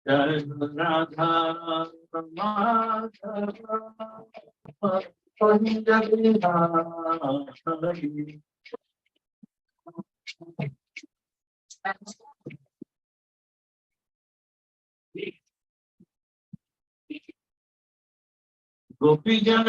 राधा गोपी जन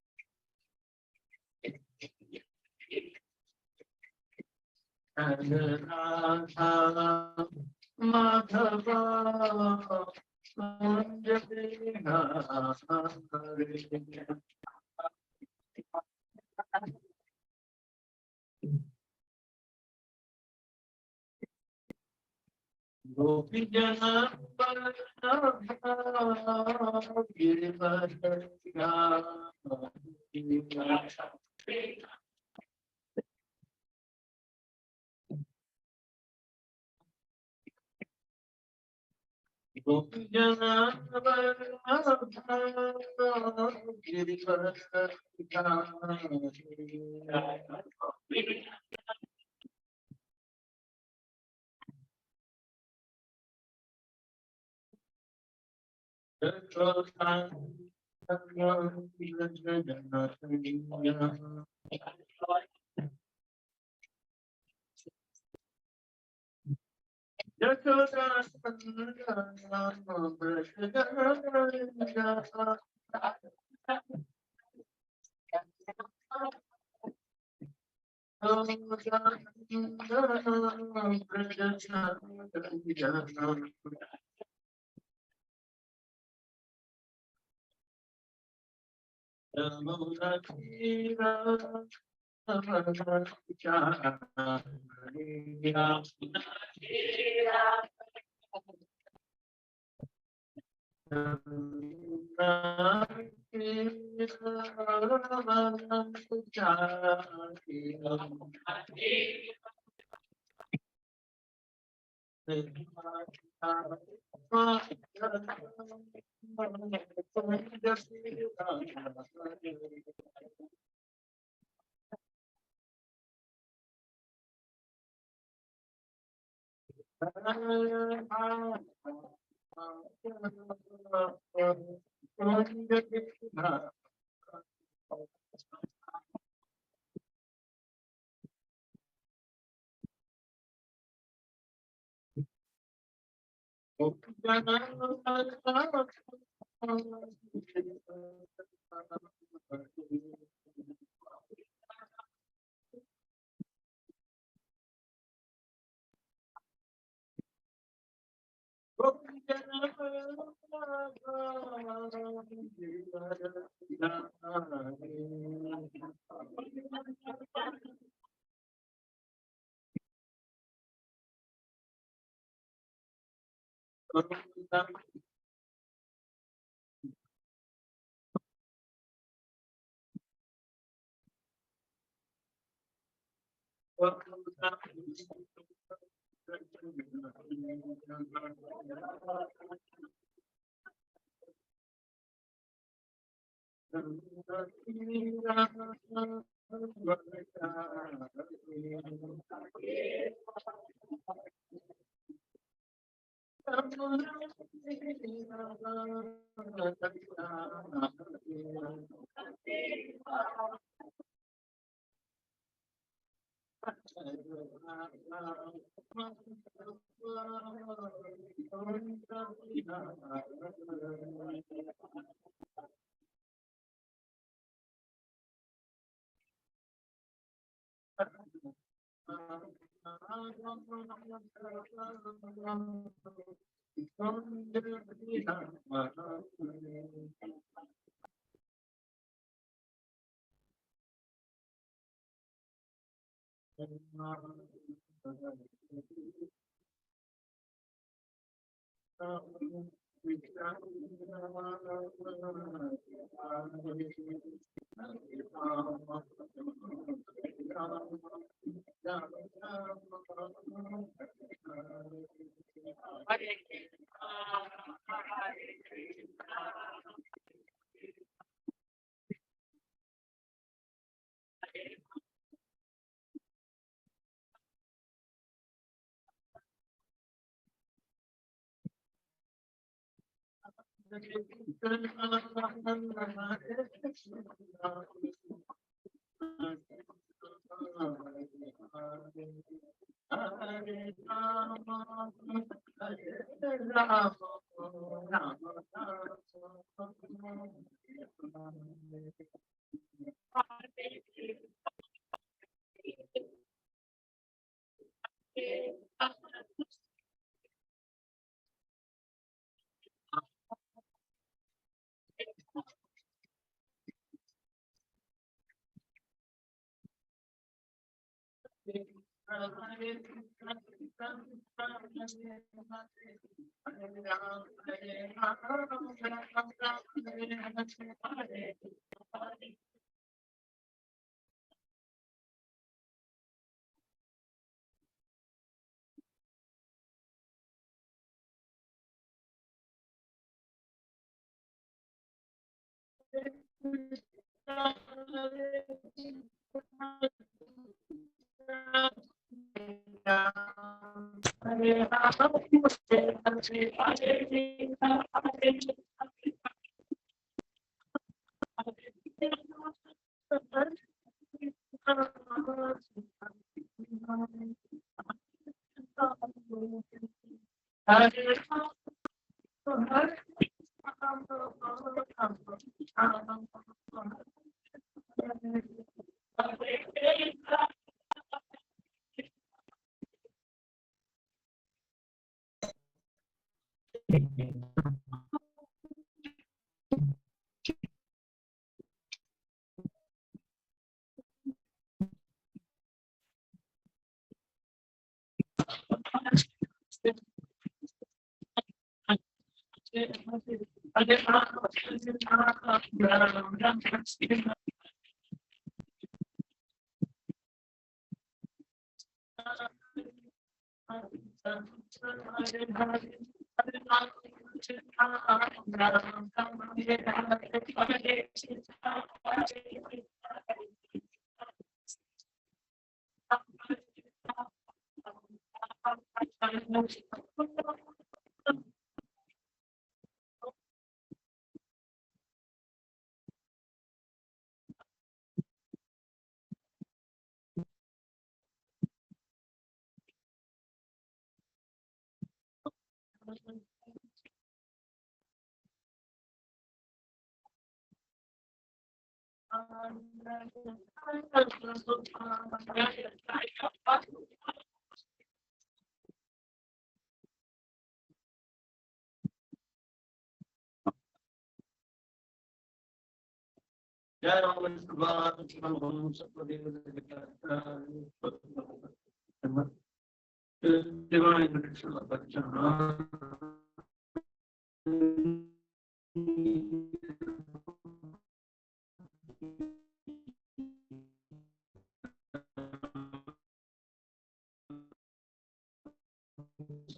गोपी जन माधव गोपी जन गोपी जन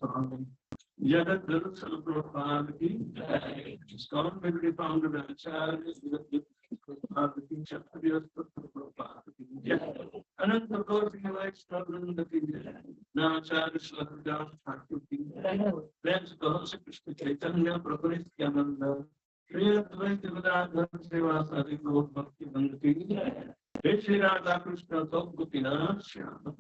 स्वामी जगत गुरु सर्वप्रभात की जय। इस्कॉन में भी फाउंडर आचार्य प्रभात की क्षत्रिय प्रभात की जय। अनंत कोटि वैष्णव वृंद की जय। नाचार्य श्रद्धा ठाकुर की जय। प्रेम से कहो श्री कृष्ण चैतन्य प्रभु नित्यानंद श्री अद्वैत गदाधर श्रीवासादि गौर भक्ति वृंद की जय। हे श्री राधा कृष्ण गोपीनाथ श्याम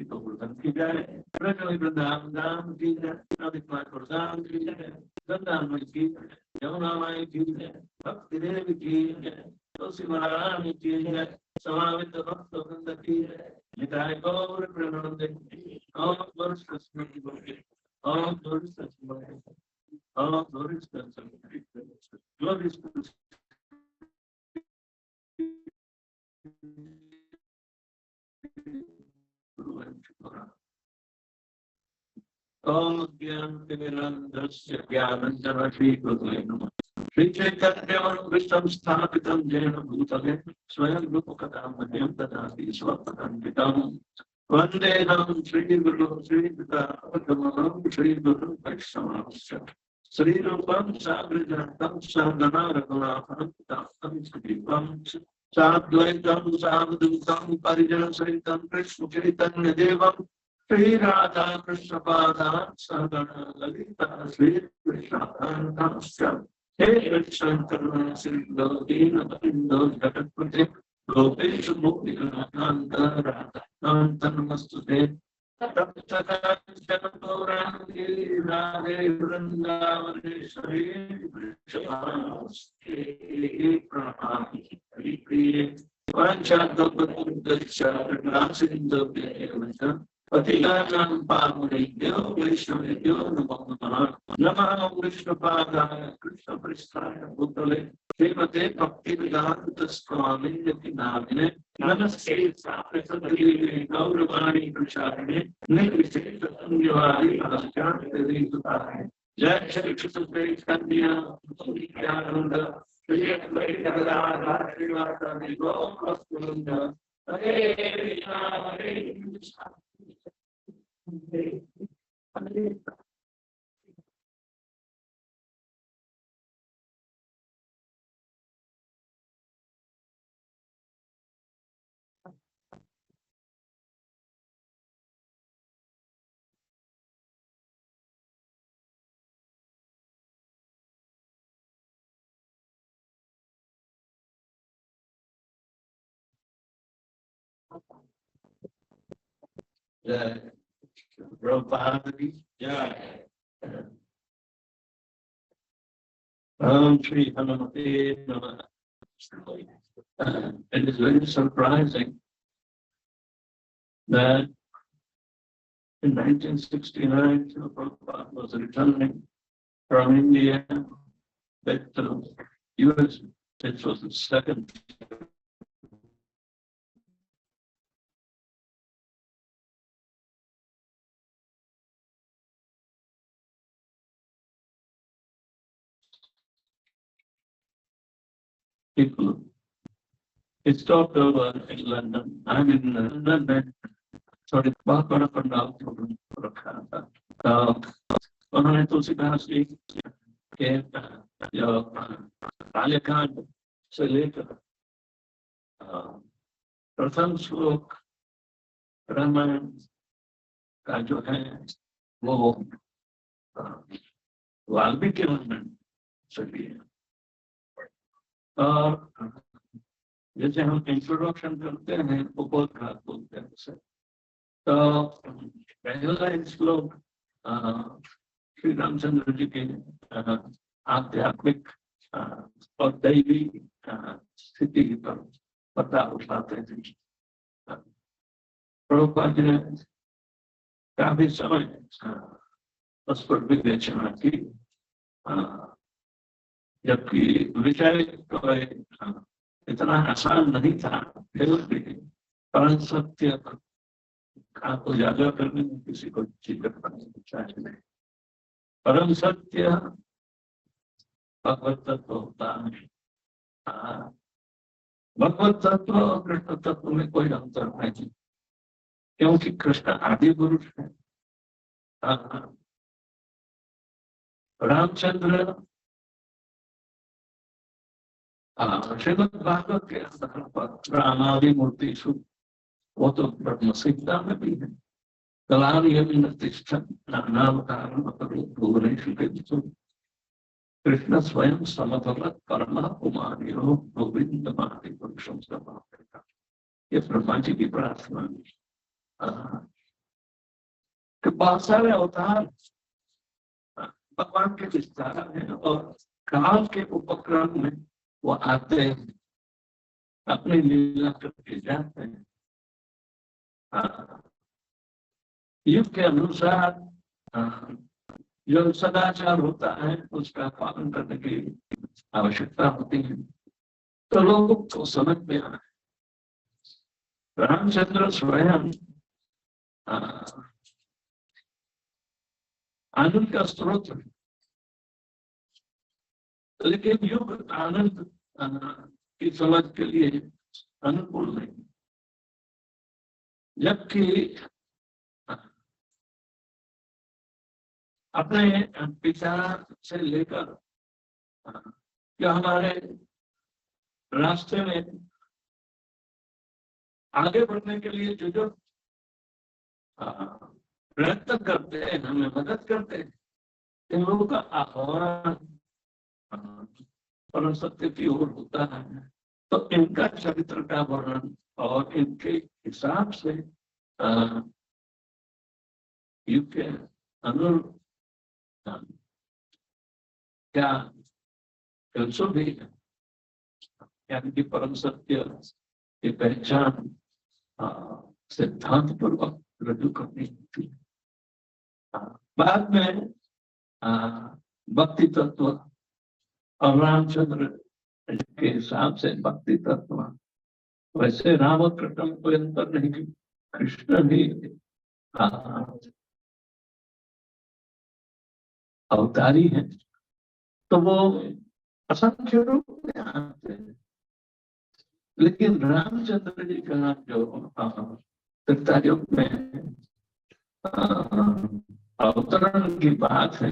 गोवर्धन की जय। ब्रजमणि वृंदावन धाम की जय। राधिका प्रदान की जय। गंगामणि की जय। यमुना माई की जय। भक्ति देव की जय। तुलसी महारानी की जय। समावित भक्त वृंद की जय। निताय गौर प्रेमानंद ओम वर्ष कृष्ण की जय। ओम वर्ष कृष्ण ओम वर्ष कृष्ण ओम ज्ञानतिमिरन्धस्य ज्ञानञ्जनशीकृतये नमः। श्री चैतन्यमनोभीष्टं स्थापितं येन भूतले स्वयं रूपकथां मह्यं ददाति स्वपदान्वितं वन्देऽहं श्रीगुरुं श्रीयुतापदमहं श्रीगुरुं वैष्णवांश्च श्रीरूपं साग्रजातं सहगणा रघुनाथं तं श्रीपं साद्वैतं सावधूतं परिजनसहितं कृष्णचैतन्यदेवं श्री राधा कृष्ण पादा सहगणा ललिता श्री कृष्णानंदाश्च हे कृष्ण करुणा सिंधु दीनबन्धो जगत्पते गोपेश मोहिनीकान्त राधाकान्त नमस्तुते। तप्तकाञ्चन गौराङ्गी राधे वृन्दावनेश्वरी वृषभानुसुते प्रणमामि हरिप्रिये वाञ्छाकल्पतरुभ्यश्च पतितानां पावनेभ्यो वैष्णवेभ्यो नमो नमः। नमः विष्णुपादाय कृष्णप्रेष्ठाय भूतले श्रीमते भक्तिवेदान्त स्वामिन्यति नामिने नमस्ते सारस्वती गौरवाणी प्रचारिणे निर्विशेष शून्यवादी आचार्य जय श्री कृष्ण चैतन्य नित्यानंद श्री अद्वैत गदाधर श्रीवासादि गौर भक्तवृंद हरे कृष्णा हरे कृष्णा जय प्रभुपाद की जय। ओम श्री हनुमते नमः। It is very surprising that in 1969, Srila Prabhupada was returning from India back to US. It was the second people. It stopped over in London. I'm in London. Sorry, बहुत बड़ा पंडाल रखा था। तो उन्होंने तुलसीदास जी के जो बाल्यकांड से लेकर प्रथम श्लोक रामायण का जो है वो वाल्मीकि रामायण से लिए। और जैसे हम इंट्रोडक्शन करते हैं उपोद्घात बोलते हैं उसे। तो पहला श्लोक श्री रामचंद्र जी के आध्यात्मिक और दैवी स्थिति पर पता उठाते थे। प्रभुपाद जी ने काफी समय उस पर विवेचना की, जबकि विषय तो इतना आसान नहीं था, फिर भी परम सत्य का उजागर करने में किसी को चिंतन करना चाहिए। परम सत्य भगवत तत्व होता है। भगवत तत्व और कृष्ण तत्व में कोई अंतर नहीं, क्योंकि कृष्ण आदि पुरुष है रामचंद्र श्रीमद भागवत के आधार पर रामादि मूर्तिषु, वो तो ब्रह्म संहिता में भी है। कृष्ण स्वयं समतलत परम कुमारियो गोविंद मादि पुरुषों से बात करता। ये ब्रह्मा जी की प्रार्थना कि बहुत सारे अवतार भगवान के विस्तार है और काल के उपक्रम में वो आते हैं, अपनी लीला करके जाते हैं। युग के अनुसार जो सदाचार होता है उसका पालन करने की आवश्यकता होती है, तो लोगों को समझ में आना है। रामचंद्र स्वयं आनंद का स्रोत है, लेकिन युग आनंद की समझ के लिए अनुकूल नहीं। जबकि अपने पिता से लेकर जो हमारे रास्ते में आगे बढ़ने के लिए जो प्रयत्न करते हैं, हमें मदद करते हैं, इन लोगों का आह्वान परम सत्य की ओर होता है। तो इनका चरित्र का वर्णन और इनके हिसाब से युग के अनुरूप क्या कल्चर भी है, यानी कि परम सत्य की पहचान सिद्धांत पूर्वक रजू करनी होती है। बाद में भक्ति तत्व और रामचंद्र के हिसाब से भक्ति तत्व, वैसे राम और कृष्ण में कोई अंतर नहीं, कृष्ण भी अवतारी है, तो वो असंख्य रूप में आते हैं। लेकिन रामचंद्र जी का जो त्रेता युग में अवतरण की बात है,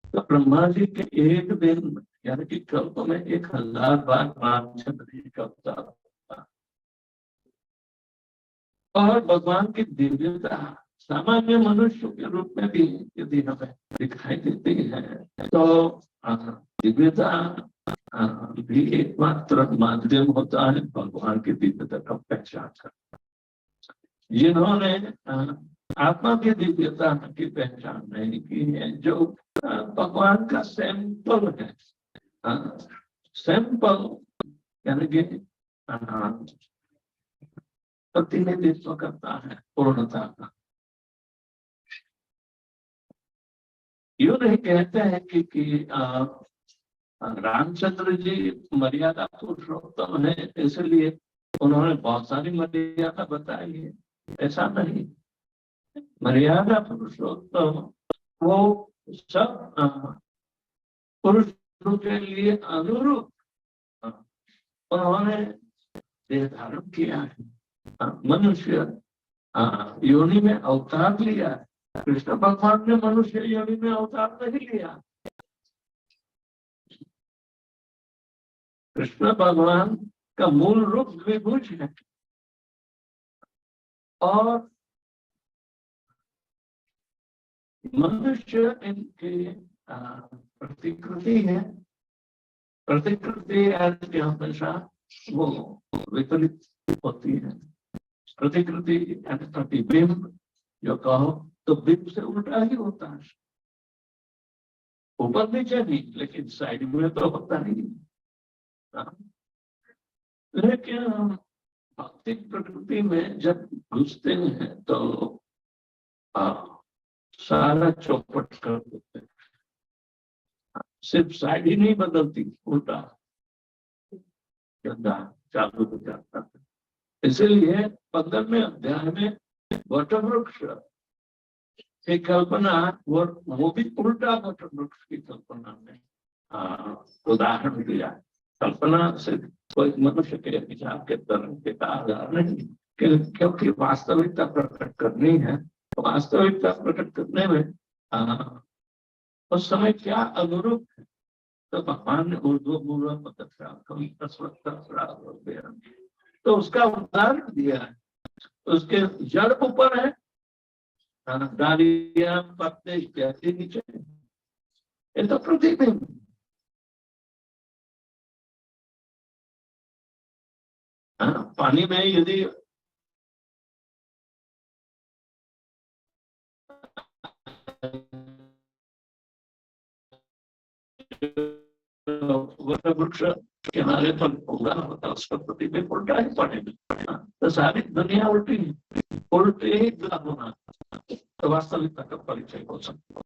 तो ब्रह्मा जी के एक दिन यानी कि कल्प में 1000 बार रामचंद्र जी का अवतार होता। और भगवान की दिव्यता सामान्य मनुष्य के रूप में भी यदि हमें दिखाई देती है, तो दिव्यता भी एकमात्र माध्यम होता है भगवान की दिव्यता का पहचान करना। जिन्होंने आत्मा की दिव्यता की पहचान नहीं की है, जो भगवान का सैंपल है, सैंपल यानी कि प्रतिनिधित्व करता है पूर्णता का। यूं नहीं कहते हैं कि रामचंद्र जी मर्यादा पुरुषोत्तम है इसलिए उन्होंने बहुत सारी मर्यादा बताई है, ऐसा नहीं। मर्यादा पुरुषोत्तम वो सब पुरुषों के लिए अनुरूप उन्होंने देह धारण किया है, मनुष्य योनि में अवतार लिया है। कृष्ण भगवान ने मनुष्य योनि में अवतार नहीं लिया। कृष्ण भगवान का मूल रूप द्विभुज है और मनुष्य इनकी प्रतिकृति है। प्रतिकृति हमेशा वो विपरीत होती है। प्रतिकृति यानी प्रतिबिंब जो कहो तो बिंब से उल्टा ही होता है, ऊपर नीचे नहीं, लेकिन साइड में तो होता नहीं। लेकिन भौतिक प्रकृति में जब घुसते हैं तो सारा चौपट कर देते हैं। सिर्फ साइड ही नहीं बदलती, उल्टा चालू हो जाता है। इसलिए 15वें अध्याय में वटवृक्ष की कल्पना वो भी उल्टा वटवृक्ष की कल्पना में उदाहरण दिया है। कल्पना से कोई मनुष्य के विचार के तरह के आधार नहीं, क्योंकि वास्तविकता प्रकट करनी है वास्तविकता प्रकट करने में आ, उस समय क्या अनुरूप है, तो भगवान ने उर्दू मूल तो उसका उदाहरण दिया है। उसके जड़ ऊपर है, डालियां पत्ते इत्यादि नीचे, ये तो प्रतिबिंब। पानी में यदि वृक्ष किनारे पर उगा होता, उस पर प्रतिबिंब उल्टा ही पड़ेगा, तो सारी दुनिया उल्टी उल्टे ही होना, तो वास्तविकता का परिचय हो सकता है।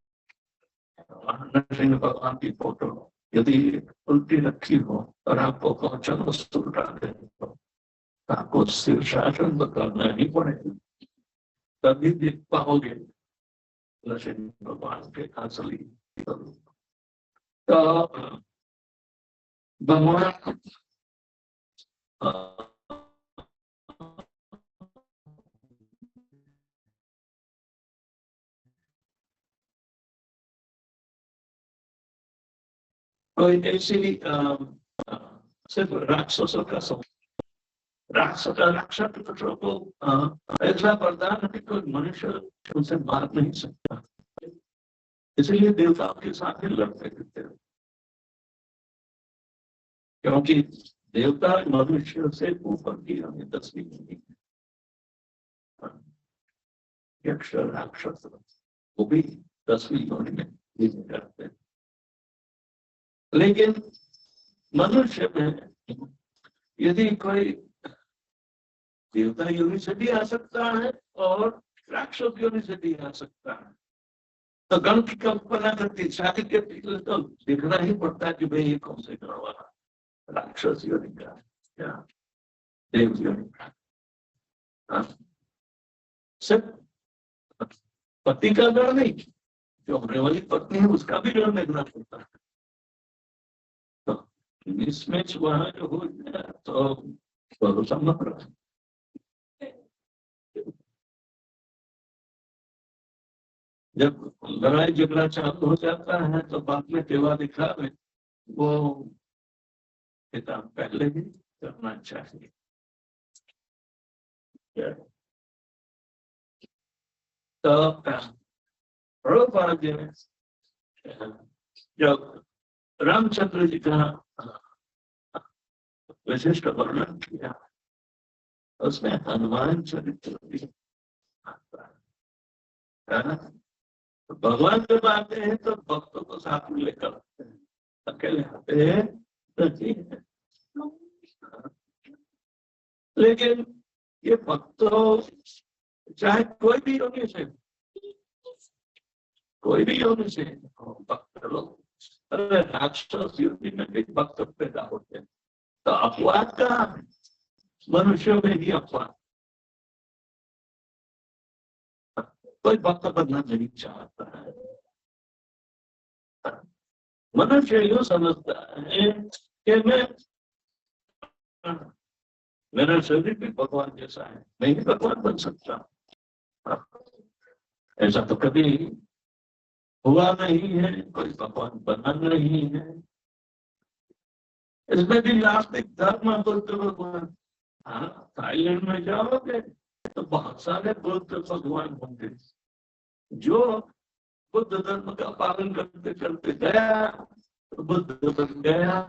नृसिंह भगवान की फोटो यदि उल्टी रखी हो और आपको क्वेश्चन उल्टा दे तो आपको शीर्षासन करना ही पड़ेगा, तभी देख पाओगे नृसिंह भगवान के असली। तो भगवान कोई ऐसी सिर्फ राक्षसों का राक्षसों को ऐसा वरदान है कोई मनुष्य उनसे मार नहीं सकता, इसलिए देवताओं के साथ ही लड़ते रहते हैं, क्योंकि देवता मनुष्य से ऊपर की हमें तस्वीर नहीं है। यक्ष राक्षस वो भी तस्वीर होने में करते हैं, लेकिन मनुष्य में यदि कोई देवता योनि से भी आ सकता है और राक्षस योनि से भी आ सकता है, तो गण की कल्पना करती शादी के पीछे तो देखना ही पड़ता है कि भाई ये कौन से गण वाला, राक्षस योनि का या देव योनि का। सिर्फ पति का गण नहीं, जो होने वाली पत्नी है उसका भी गण देखना पड़ता है। तो इसमें वहां जो हो गया तो भरोसा मत रखो। जब लड़ाई झगड़ा चालू हो जाता है तो बाद में सेवा दिखा में वो किताब पहले ही करना चाहिए। तो प्रभुपाद जी ने जब रामचंद्र जी का विशिष्ट वर्णन किया, उसमें हनुमान चरित्र भी आता है। भगवान जब आते हैं तो भक्तों को साथ में लेकर आते हैं, अकेले आते हैं तो ठीक है, लेकिन ये भक्तों चाहे कोई भी योनि से भक्त लोग, अरे राक्षस योनि में भी भक्त पैदा होते हैं, तो अपवाद कहाँ है? मनुष्यों में ही अपवाद। कोई भक्त बनना नहीं चाहता है, मनुष्य यूं समझता है कि मेरा शरीर भी भगवान जैसा है, मैं भी भगवान बन सकता हूँ। ऐसा तो कभी हुआ नहीं है, कोई भगवान बना नहीं है। इसमें भी नास्तिक धर्म बोलते भगवान, थाईलैंड में जाओगे तो बहुत सारे बुद्ध भगवान होंगे, जो बुद्ध धर्म का पालन करते करते गया तो बुद्ध बन गया।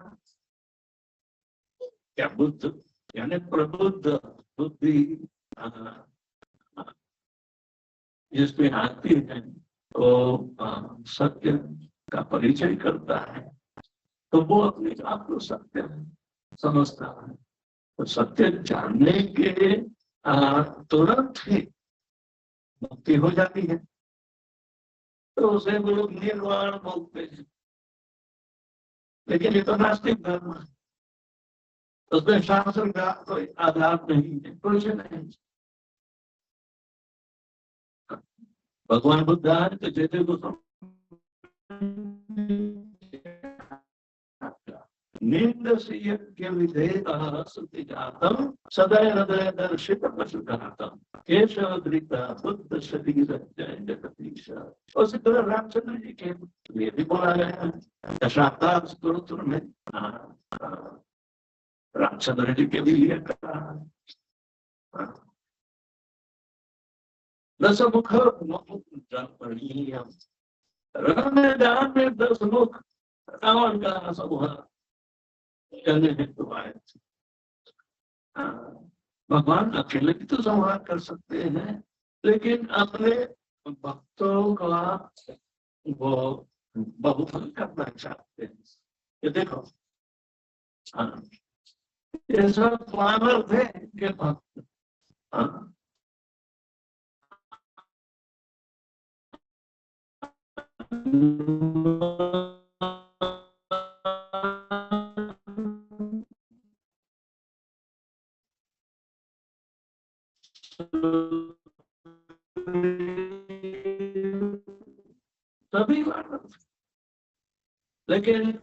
क्या बुद्ध यानी प्रबुद्ध बुद्धि जिसमें आती है तो सत्य का परिचय करता है, तो वो अपने आप को सत्य समझता है। तो सत्य जानने के तुरंत ही मुक्ति हो जाती है, तो उसे वो लोग निर्वाण बोलते हैं। लेकिन ये तो नास्तिक धर्म है, उसमें शास्त्र का कोई आधार नहीं है, कुछ नहीं। भगवान बुद्ध आए तो जैसे को निंद से यज्ञ विधेयः स्तुति जातम सदय हृदय दर्शित पशुघातम केशव धृता बुद्ध शरीर जगदीश। उसी तरह रामचंद्र जी के लिए भी बोला गया है दशावतार स्तोत्र में। रामचंद्र जी के लिए कहा दस मुख रण मैदान में 10 मुख रावण का समूह करने हेतु आए। भगवान अकेले भी तो संहार कर सकते हैं, लेकिन अपने भक्तों का वो बहुफल करना चाहते हैं। ये देखो ये सब मानव थे के भक्त। सभी मानव, लेकिन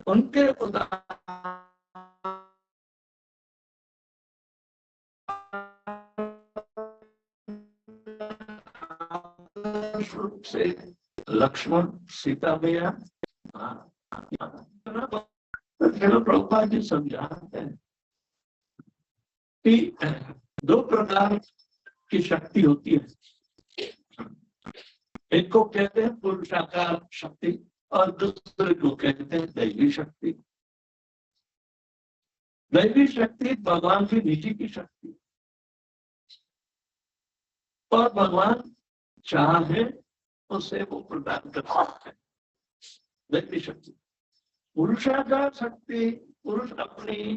उनके रूप से लक्ष्मण सीता मैया प्रभुपाद जी समझाते हैं कि 2 प्रकार की शक्ति होती है। एक को कहते हैं पुरुषाकार शक्ति और दूसरे को कहते हैं दैवी शक्ति। दैवी शक्ति भगवान की नीति की शक्ति, और भगवान चाहे उसे वो प्रदान कर सकते हैं दैवी शक्ति। पुरुषाकार शक्ति पुरुष अपनी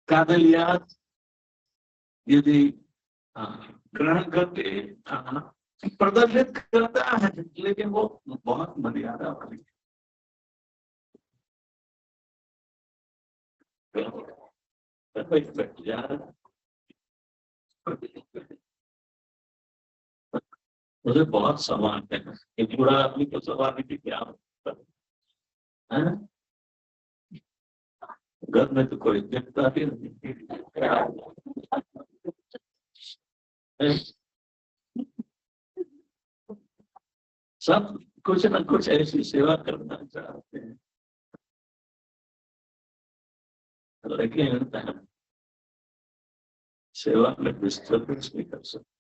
काबिलियत यदि ग्रहण करके प्रदर्शित करता है, लेकिन वो बहुत मर्यादा वाली मुझे बहुत सवाल है कि पूरा आदमी को सवाल की क्या है। घर में तो कोई देखता भी नहीं। सब कुछ न कुछ ऐसी सेवा करना चाहते हैं, लेकिन सेवा में डिस्टर्बेंस नहीं कर सकते।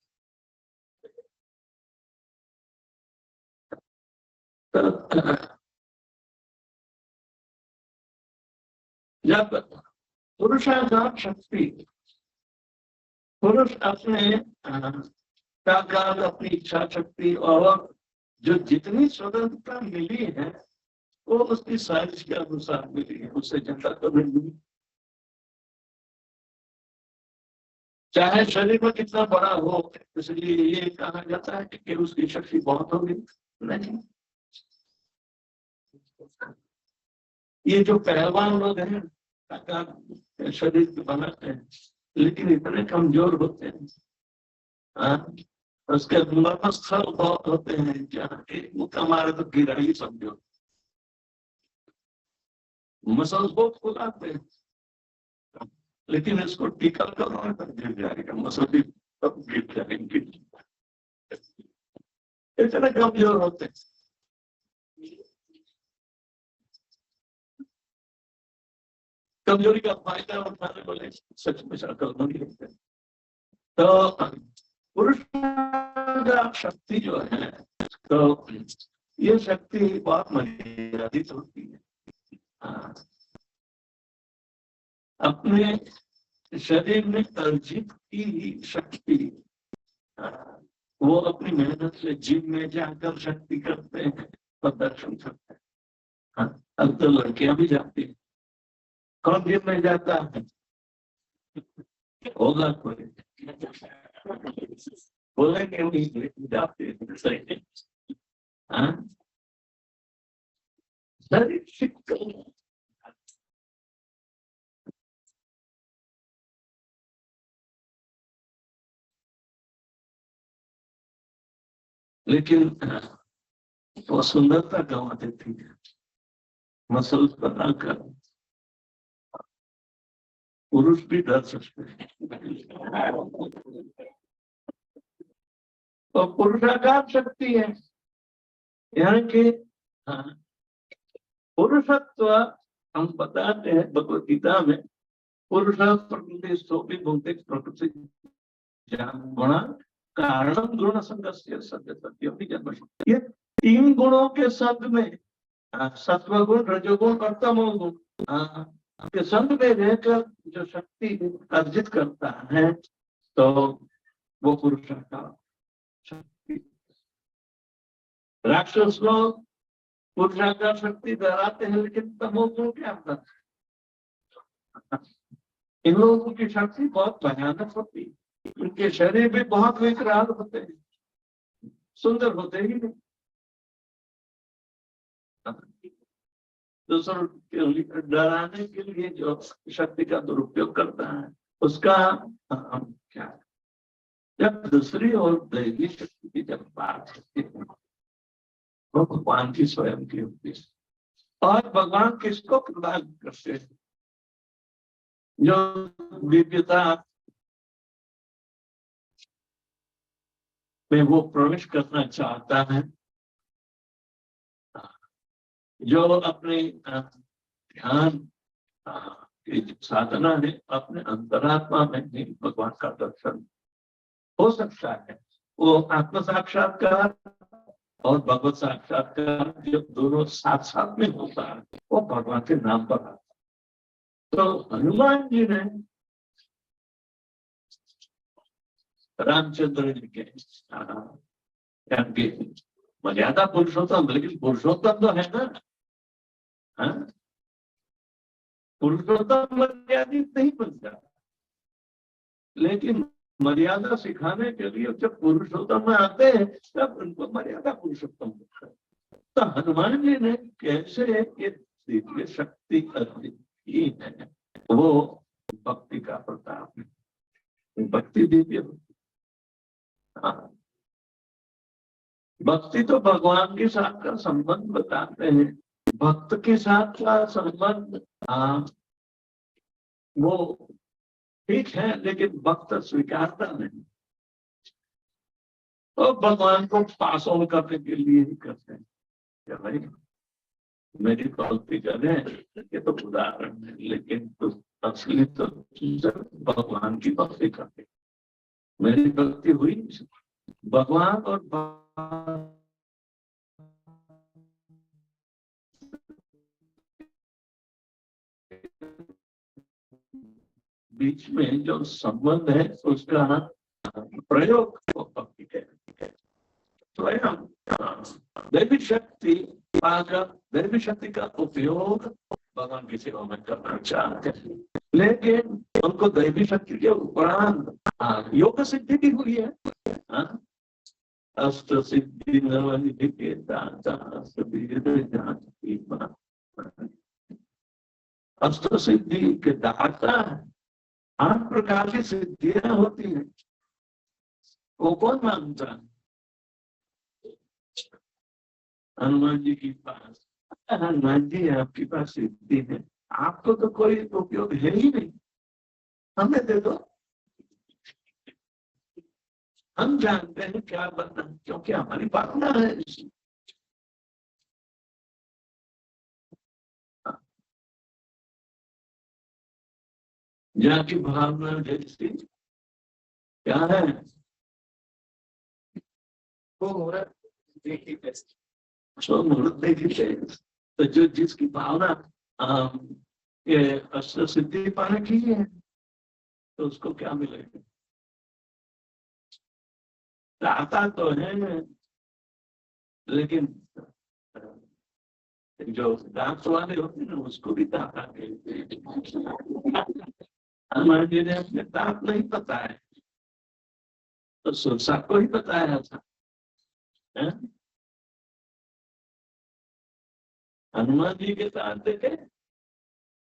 जब पुरुषाकार शक्ति पुरुष अपने ताकत अपनी इच्छा शक्ति और जो जितनी स्वतंत्रता मिली है वो उसकी साइज के अनुसार मिली है, उससे ज्यादा कभी नहीं। चाहे शरीर में कितना बड़ा हो, इसलिए ये कहा जाता है कि उसकी शक्ति बहुत होगी नहीं। ये जो पहलवान लोग हैं शरीर बनाते हैं, लेकिन इतने कमजोर होते हैं, उसके मफस्सल बहुत होते हैं, जहाँ एक मुक्का मारे तो गिरा ही समझो। मसल्स बहुत फुलाते हैं, लेकिन इसको टिकल करो तो गिर जाएगा, मसल भी तब गिर जाएंगे, इतने कमजोर होते हैं। कमजोरी का फायदा उठाने वाले सच में अकल नहीं होते। तो पुरुष का शक्ति जो है, तो ये शक्ति बहुत मर्यादित होती है। अपने शरीर में अर्जित की शक्ति वो अपनी मेहनत से जिम में जाकर शक्ति करते हैं, प्रदर्शन करते हैं। अब तो लड़कियां भी जाती हैं, कौन जिम में जाता है? होगा कोई, बोलेंगे नहीं जाते शरीर। लेकिन वो सुंदरता गंवा देती है। मसल्स बनाकर पुरुष भी डर सकते हैं। तो पुरुषाकार शक्ति है यहाँ के। हाँ, पुरुषत्व हम बताते हैं भगवत गीता में, पुरुष प्रकृति सोपी भौतिक प्रकृति गुण कारण गुण संगस्य सत्य सत्य जन्म। ये 3 गुणों के संग में, सत्वगुण, रजोगुण और तमोगुण के संग में रहकर जो शक्ति अर्जित करता है, तो वो पुरुषाकार शक्ति। राक्षस लोग पुरुषाकार शक्ति दोहराते हैं, लेकिन तमोगुण क्या होता है? इन लोगों की शक्ति बहुत भयानक होती है, उनके शरीर भी बहुत विकराल होते हैं, सुंदर होते ही नहीं। दूसरों के डराने के लिए जो शक्ति का दुरुपयोग करता है, उसका क्या है? जब दूसरी और दैवी शक्ति की जब बात होती है, वो भगवान की स्वयं की होती है। और भगवान किसको प्रदान करते हैं? जो दिव्यता में वो प्रवेश करना चाहता है, जो अपने ध्यान की साधना है, अपने अंतरात्मा में भी भगवान का दर्शन हो सकता है। वो आत्म साक्षात्कार और भगवत साक्षात्कार जो दोनों साथ साथ में होता है, वो भगवान के नाम पर आता है। तो हनुमान जी ने रामचंद्र जी के मर्यादा पुरुषोत्तम, लेकिन पुरुषोत्तम तो है ना, पुरुषोत्तम मर्यादित नहीं बनता, लेकिन मर्यादा सिखाने के लिए जब पुरुषोत्तम में आते हैं, तब उनको मर्यादा पुरुषोत्तम होता है। तो हनुमान जी ने कैसे ये दिव्य शक्ति अर्जित की है, वो भक्ति का प्रताप है। भक्ति दिव्य, भक्ति तो भगवान के साथ का संबंध बताते हैं। भक्त के साथ का संबंध वो ठीक है, लेकिन भक्त स्वीकारता नहीं, तो भगवान को पास ऑन करने के लिए ही करते हैं। क्या भाई मेरी भक्ति करें, ये तो उदाहरण है, लेकिन तो असली तो भगवान की भक्ति करते। मेरी भक्ति हुई भगवान और बीच में जो संबंध है, उसका प्रयोग भक्ति है। स्वयं दैवी शक्ति दैवी शक्ति का उपयोग भगवान की सेवा में करना चाहते हैं, लेकिन उनको दैवी शक्ति के उपरांत योग सिद्धि भी हुई है। अष्ट सिद्धि नवनिधि के दाता, अष्ट सिद्धि के दाता 8 प्रकार की सिद्धियां होती हैं, वो कौन मानता है? हनुमान जी के पास, हनुमान जी आपके पास सिद्धि है, आपको तो कोई उपयोग है ही नहीं, हमें दे दो, हम जानते हैं क्या बनना, क्योंकि हमारी भावना है। जहाँ की भावना जैसी क्या है, वो मुहूर्त देखी थे। तो जो जिसकी भावना ये अष्ट सिद्धि पाने की है, तो उसको क्या मिलेगा? चाहता तो है, लेकिन जो दांत वाले होते हैं ना, उसको भी दांत आते। हनुमान जी ने अपने दांत नहीं बताए, तो सुरसा को ही बताया था। हनुमान जी के दांत देखे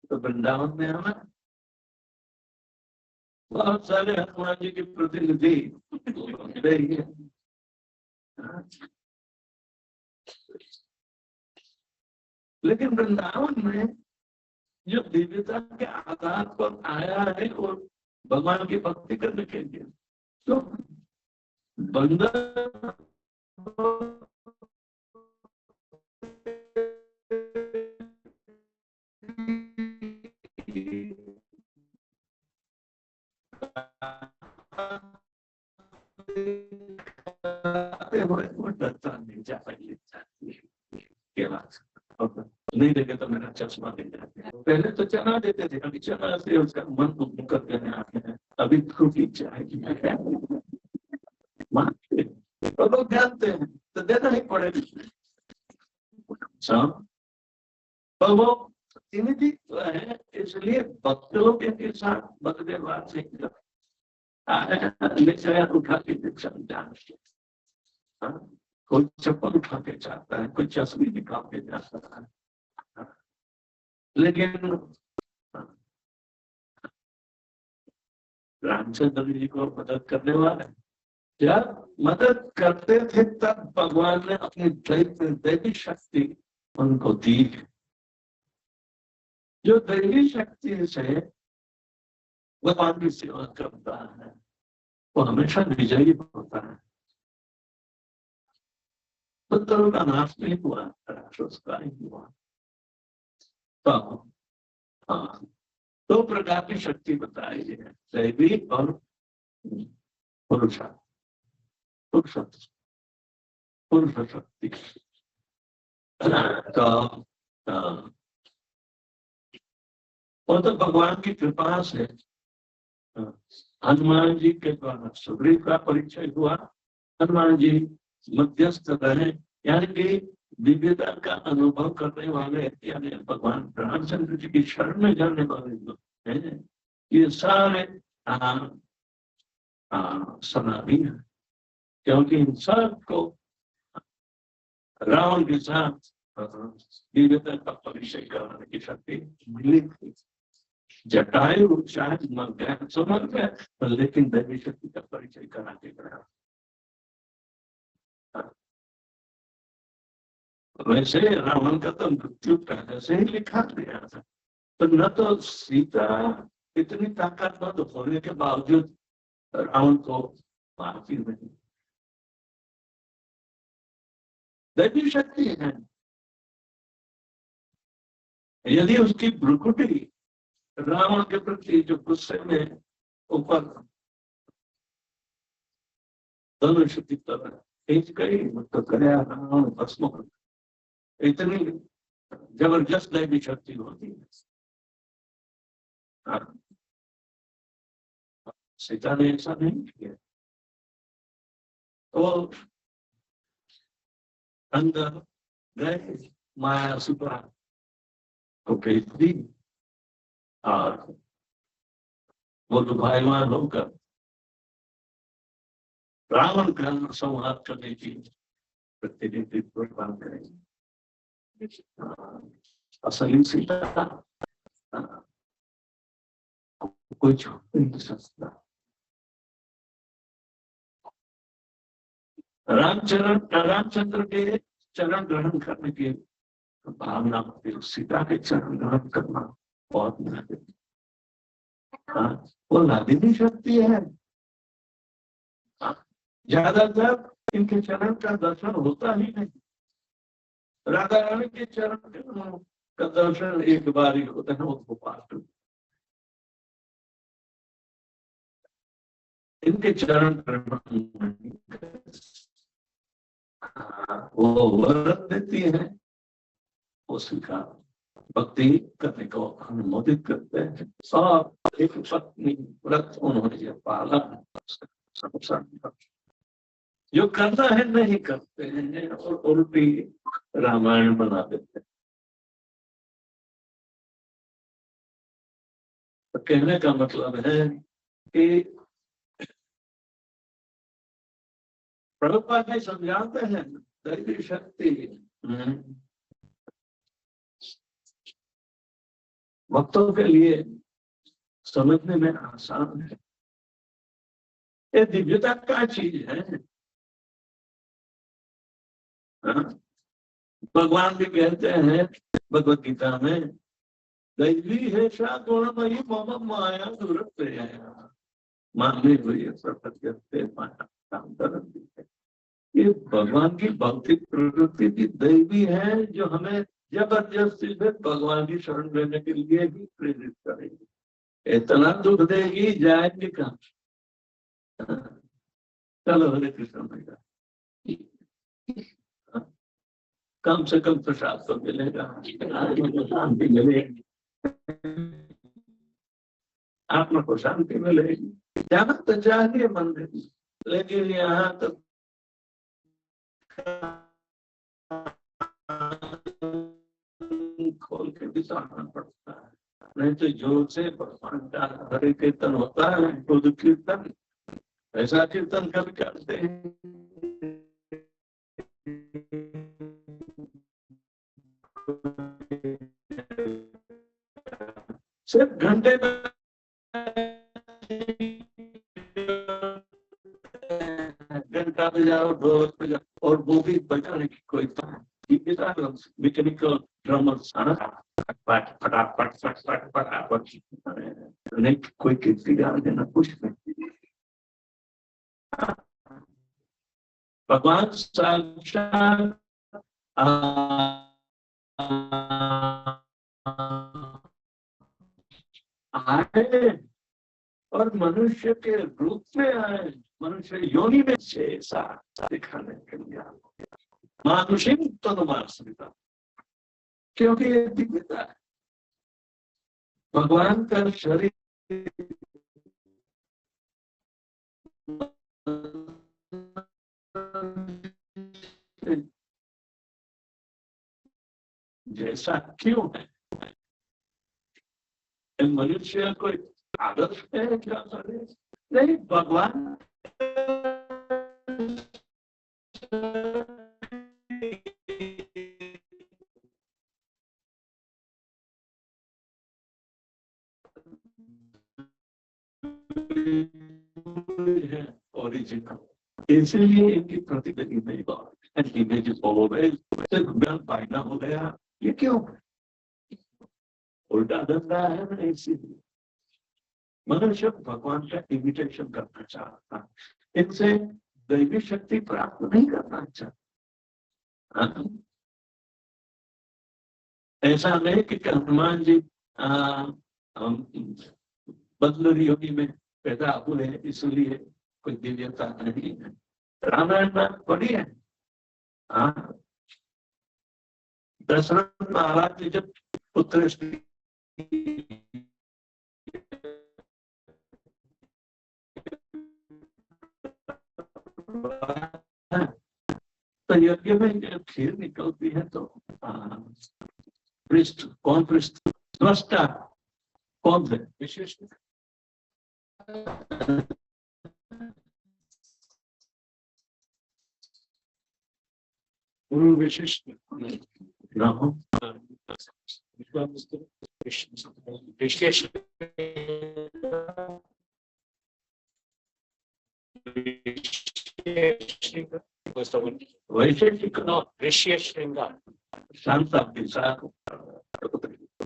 तो वृंदावन में आना, बहुत सारे हनुमान जी के प्रतिनिधि है। लेकिन वृंदावन में जो दिव्यता के आधार पर आया है वो भगवान की भक्ति करने के लिए। तो बंदर डरता नहीं जा पाएगी के बाद नहीं देखे तो मेरा चश्मा दे जाते हैं। पहले तो चना देते थे, अभी चना से उसका मन को मुकर देने आते हैं। अभी फ्रूटी चाहेगी तो लोग जानते हैं तो देना ही पड़ेगा। तो वो प्रतिनिधित्व है, इसलिए भक्त लोग के साथ बदलेबाज नहीं करते। उठा के कोई चप्पल उठा के जाता है, कोई चश्मी निकाल के जाता है, लेकिन रामचंद्र जी को मदद करने वाले जब मदद करते थे तब भगवान ने अपनी दैवी शक्ति उनको दी। जो दैवी शक्ति से भगवान की सेवा करता है वो हमेशा विजयी होता है। पुत्रों का नाश नहीं हुआ, राक्षस का ही हुआ। तो हाँ, दो प्रकार की शक्ति बताई है, दैवी और पुरुष शक्ति। वो तो भगवान की कृपा से हनुमान जी के द्वारा सुग्रीव का परिचय हुआ। हनुमान जी मध्यस्थ रहे, यानी कि दिव्यता का अनुभव करने वाले, यानी भगवान रामचंद्र जी की शरण में जाने वाले लोग हैं, ये सारे सनातनी है। क्योंकि इन सबको रावण के साथ दिव्यता का परिचय कराने की शक्ति मिली थी। जटायु शायद मर गया, समझ गया, लेकिन दैवी शक्ति का परिचय करा के गया। वैसे रावण का तो मृत्यु पहले से ही लिखा गया था, तो न तो सीता इतनी ताकतवर होने के बावजूद रावण को मारती नहीं। दैवी शक्ति है। यदि उसकी भ्रुकुटी रावण के प्रति जो गुस्से में ऊपर धनुष की तरह खींच गई तो गया रावण भस्म। इतनी जबरदस्त दैवी शक्ति होती है। सीता ने ऐसा नहीं किया। तो अंदर गए, माया सुपरा को भेज दी और वो दुभाईमान होकर रावण का संहार करने की प्रतिनिधित्व करेंगे। असली सीता कोई छोड़ नहीं सकता। रामचंद्र के चरण ग्रहण करने की भावना, फिर सीता के चरण ग्रहण करना बहुत महत्वपूर्ण। वो लादिनी शक्ति है। ज्यादातर इनके चरण का दर्शन होता ही नहीं। राधा रानी के चरण का दर्शन एक बार ही होता है, वो गोपाल। इनके चरण वो व्रत देती है, वो स्वीकार भक्ति करने को अनुमोदित करते हैं। सब एक पत्नी व्रत उन्होंने पाला, जो करना है नहीं करते हैं और उल्टी रामायण बना देते हैं। तो कहने का मतलब है कि प्रभुपाद जी समझाते हैं दैवी शक्ति भक्तों के लिए समझने में आसान है। ये दिव्यता क्या चीज है? भगवान भी कहते हैं भगवत गीता में, दैवी है सा गुणमयी मम माया दुरत्या मानवी हुई प्रपत्ति माया काम करती है। ये भगवान की भौतिक प्रवृत्ति की दैवी है जो हमें जबरदस्ती से भगवान की शरण लेने के लिए ही प्रेरित करेगी। इतना दुख देगी जाएंगे कहाँ। चलो हरे कृष्ण भैया, कम से कम प्रसाद तो मिलेगा, शांति मिलेगी, आत्मा को शांति मिलेगी। जाना तो चाहिए मंदिर, लेकिन यहाँ तो खोल के भी सामना पड़ता है, नहीं तो जोर से भगवान का हरे कीर्तन होता है, खुद कीर्तन ऐसा कीर्तन कभी करते हैं सिर्फ घंटे में घंटा बजाओ, ढोल बजाओ, और वो भी बजाने की कोई मैकेनिकल ड्रमर्स फटाफट फटाफट फटाफट फटाफट, नहीं कोई कीर्ति गा देना कुछ नहीं। भगवान साक्षात आए और मनुष्य के रूप में आए, मनुष्य योनि में से ऐसा दिखाने के लिए मानुषी तनुमाश्रिता, क्योंकि ये दिव्यता है। भगवान का शरीर जैसा क्यों है, मनुष्य कोई आदर्श है क्या करे? नहीं, भगवान है ओरिजिनल, इसलिए इनकी प्रतिनिधि नहीं बात एंड इमेज इज ऑलवेज सिर्फ फायदा हो गया। ये क्यों उल्टा धंधा है ना, इसीलिए मनुष्य भगवान का इमिटेशन करना चाहता, इनसे दैवी शक्ति प्राप्त नहीं करना चाहता। ऐसा नहीं कि हनुमान जी बदलरी योनि में पैदा हुए इसलिए कोई दिव्यता नहीं है। रामायण में पढ़ी है, दशरथ महाराज जब पुत्र तो यज्ञ में जब खीर निकलती है तो पृष्ठ कौन, पृष्ठ दृष्टा कौन है? विशेष गुरु विशिष्ट वैशेषिक ऋषि श्रृंगार शांता के साथ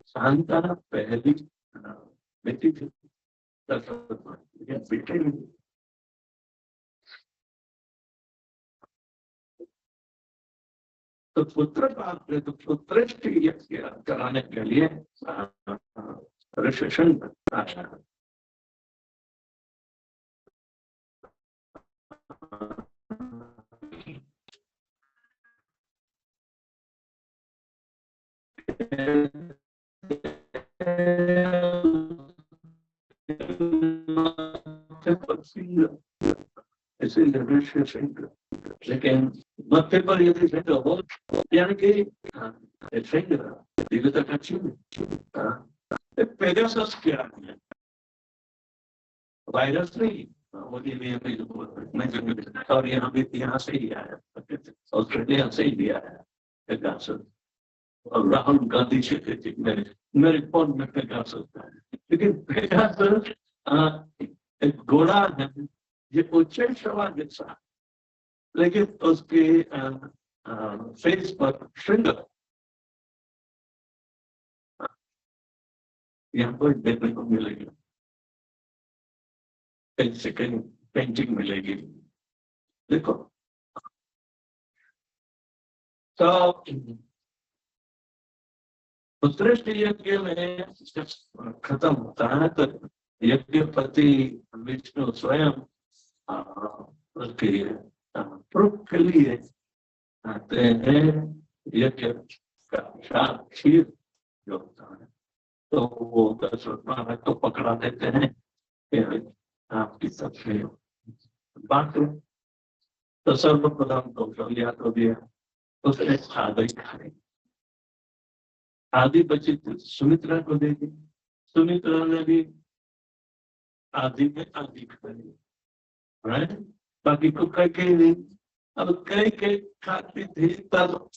शांता पहली बेटी थी, बेटे तो पुत्र प्राप्त है, तो पुत्र कराने के लिए ऋषि आया। लेकिन मत्थे पर यदि सिंह हो, यानी कि दिव्यता का चिन्ह। पेगासस क्या है? वायरस नहीं, और यहाँ भी यहाँ से ही आया, ऑस्ट्रेलिया से ही दिया है पेगासस। और राहुल गांधी से कहते मेरे फोन में पेगासस है, लेकिन पेगासस एक घोड़ा है, ये उच्च सवार जैसा, लेकिन उसके फेस पर श्रृंगार यहाँ पर देखने को मिलेगी, कहीं से कहीं पेंटिंग मिलेगी। देखो तो उत्कृष्ट यज्ञ में जब खत्म होता है तो यज्ञपति विष्णु स्वयं उसके प्रूफ के लिए आते हैं। यज्ञ का शाक खीर जो होता है तो वो 10 रुपये तो पकड़ा देते हैं कि आपकी सबसे बात। तो सर्वप्रथम तो कौशल्या तो दिया, उसने आधी खाई, आधी बची थी सुमित्रा को दे दी, सुमित्रा ने भी आधी में आधी खाई, राइट। बाकी को कई नहीं। अब कई कई खाती थी तब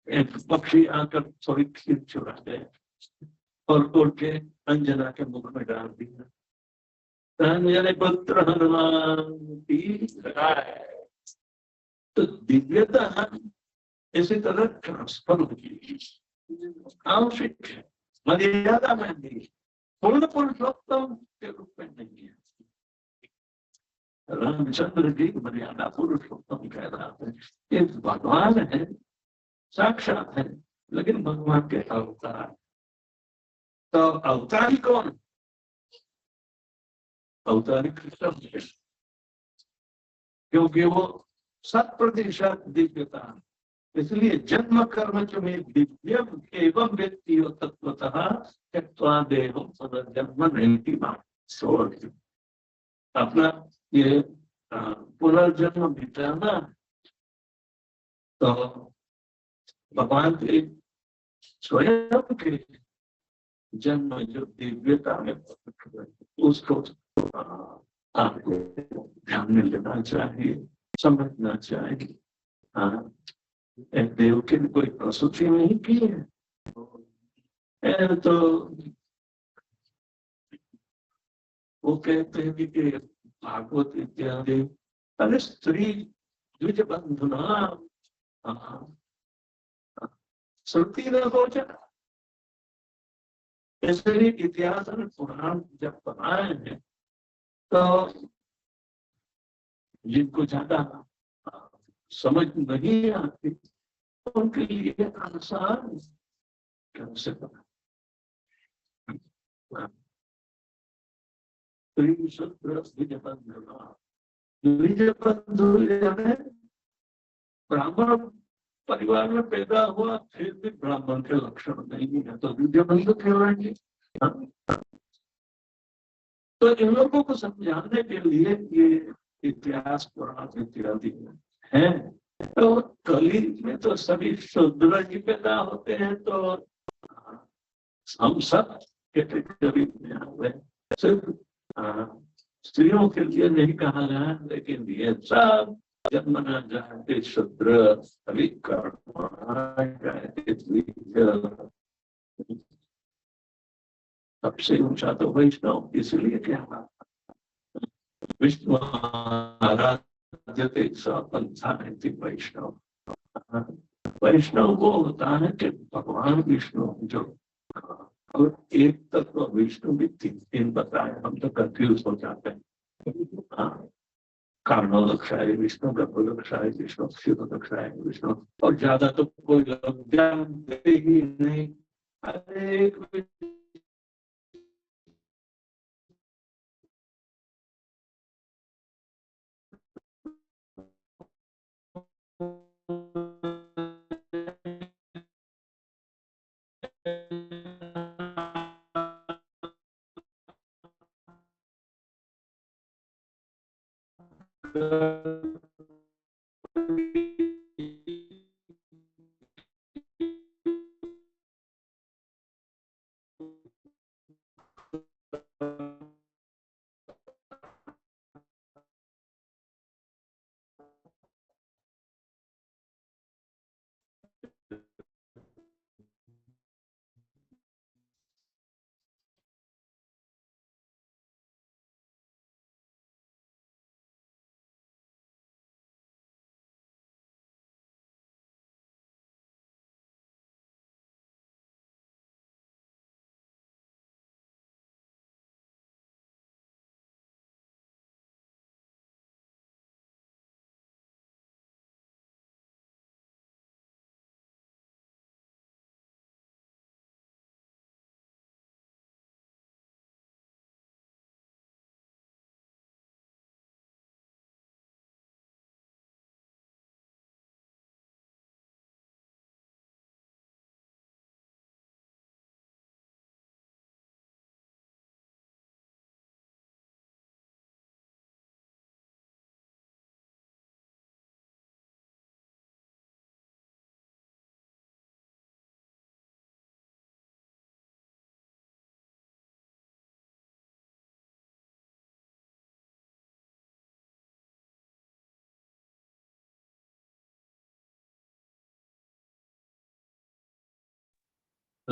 एक पक्षी आकर थोड़ी खीर चुरा गए और उड़ के अंजना के मुख में डाल दिया। अंजन पुत्र हनुमान की तो दिव्यता इसी तरह ट्रांसफर होगी, आवश्यक है, मर्यादा में नहीं, पूर्ण पुरुषोत्तम के रूप में नहीं है। रामचंद्र जी मर्यादा पुरुषोत्तम कह रहा है, ये भगवान है, साक्षात है, लेकिन भगवान के अवतार। तो अवतारी कौन? अवतारी कृष्ण, क्योंकि वो 7% दिव्यता, इसलिए जन्म कर्म च में दिव्यम एवं व्यक्ति तत्वतः त्यक्त्वा देहं पुनर्जन्म नैति सोच। अपना ये पुनर्जन्म बिताना तो भगवान के स्वयं के जन्म जो दिव्यता में उसको आपको ध्यान में लेना चाहिए, समझना चाहिए। देव के कोई प्रसूति नहीं की है तो वो कहते हैं कि भागवत इत्यादि, अरे स्त्री द्विज बंधुना श्रुति न हो जाए, इसलिए इतिहास में पुराण जब बनाए हैं तो जिनको ज्यादा समझ नहीं आती तो उनके लिए आसान कैसे बना। ब्राह्मण परिवार में पैदा हुआ फिर भी ब्राह्मण के लक्षण नहीं है तो विद्या बंधु कहलाएंगे। तो इन लोगों को समझाने के लिए ये इतिहास पुराण इत्यादि है। तो कली में तो सभी शूद्र ही पैदा होते हैं, तो हम सब कैटेगरी में हुए, सिर्फ स्त्रियों के लिए नहीं कहा गया, लेकिन ये सब जन्मना जाते शूद्र सभी कर्म सबसे ऊंचा तो वैष्णव, इसलिए क्या विष्णु आराध्यते पंथा वैष्णव। वैष्णव वो होता है कि भगवान विष्णु जो, और एक तत्व विष्णु भी तीन बताए, हम तो कंफ्यूज हो जाते हैं। कारणोदक्षाय विष्णु, ब्रह्मोदक्षाय विष्णु, शिवोदक्षाय विष्णु, और ज्यादा तो कोई जानते ही नहीं। अरे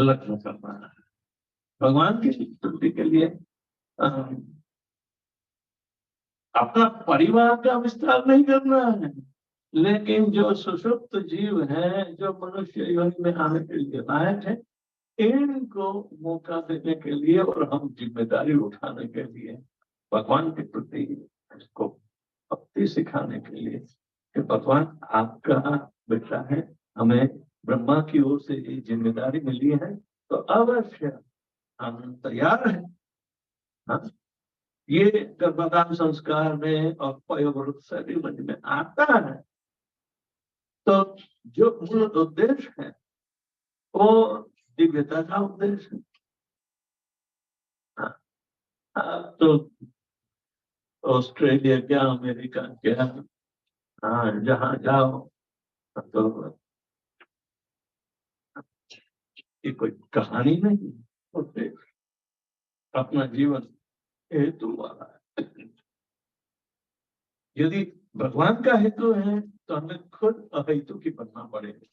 लग्न करना है, भगवान की स्तुति के लिए अपना परिवार का विस्तार नहीं करना है, लेकिन जो सुषुप्त जीव है, जो मनुष्य योनि में आने के लिए लायक है, इनको मौका देने के लिए और हम जिम्मेदारी उठाने के लिए भगवान के प्रति इसको भक्ति सिखाने के लिए कि भगवान आपका बेटा है, हमें ब्रह्मा की ओर से ये जिम्मेदारी मिली है, तो अवश्य हम तैयार हैं। हाँ? ये गर्भधान संस्कार में और पयोव्रत सेरेमनी में आता है। तो जो मूल उद्देश्य है वो दिव्यता का उद्देश्य है। तो ऑस्ट्रेलिया क्या, अमेरिका क्या, जहाँ जाओ तो ये कोई कहानी नहीं, उससे अपना जीवन हेतु वाला है। यदि भगवान का हेतु है तो हमें खुद अहेतु की बनना पड़ेगा।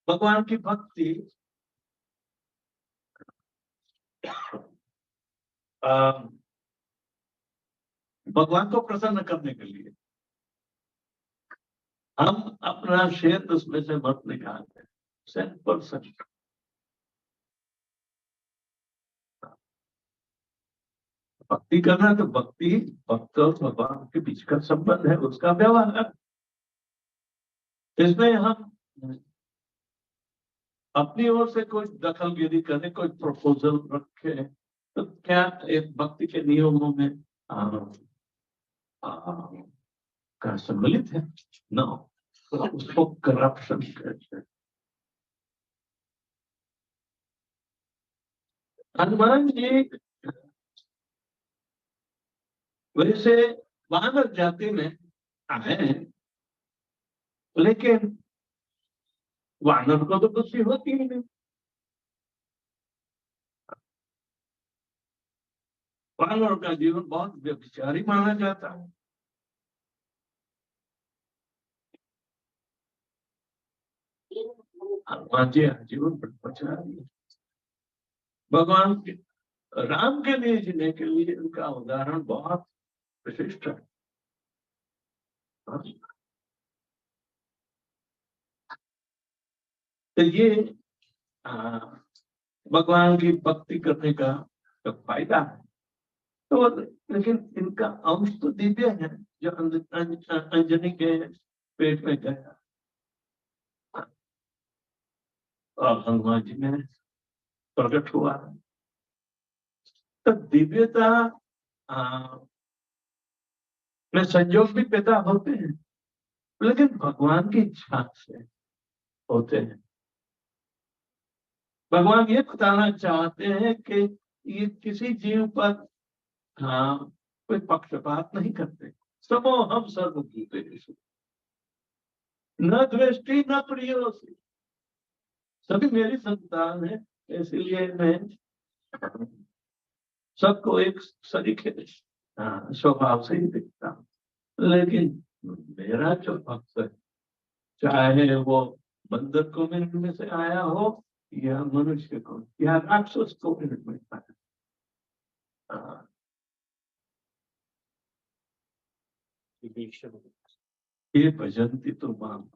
भगवान की भक्ति भगवान को प्रसन्न करने के लिए हम अपना शेयर उसमें से मत निकालते हैं 100%। भक्ति करना तो भक्ति भक्त और भगवान के बीच का संबंध है, उसका व्यवहार है। इसमें हम अपनी ओर से कोई दखलगिरी करें, कोई प्रपोजल रखे, तो क्या एक भक्ति के नियमों में का सम्मिलित है? नो, उसको करप्शन कहते हैं। हनुमान जी वैसे वानर जाति में आए हैं, लेकिन वानर को तो बुद्धि होती ही नहीं। वानर का जीवन बहुत व्यभिचारी माना जाता है। हनुमान जी जीवन ब्रह्मचारी, भगवान के राम के लिए जीने के लिए उनका उदाहरण बहुत विशिष्ट है। तो ये भगवान की भक्ति करने का तो फायदा है। तो लेकिन इनका अंश तो दिव्य है, जो अंजनी के पेट में गया और हनुमान जी में प्रकट हुआ। तो दिव्यता में संयोग भी पैदा होते हैं, लेकिन भगवान की इच्छा से होते हैं। भगवान ये बताना चाहते हैं कि ये किसी जीव पर कोई पक्षपात नहीं करते। समो हम सर्वभूतेषु न द्वेष्टि न प्रियोषि, सभी मेरी संतान है, इसलिए मैं सबको एक सरीखे स्वभाव से ही दिखता हूँ। लेकिन मेरा जो भक्त है, चाहे वो बंदर को में से आया हो या मनुष्य को या राक्षस को में आया, ये भजंती तो मान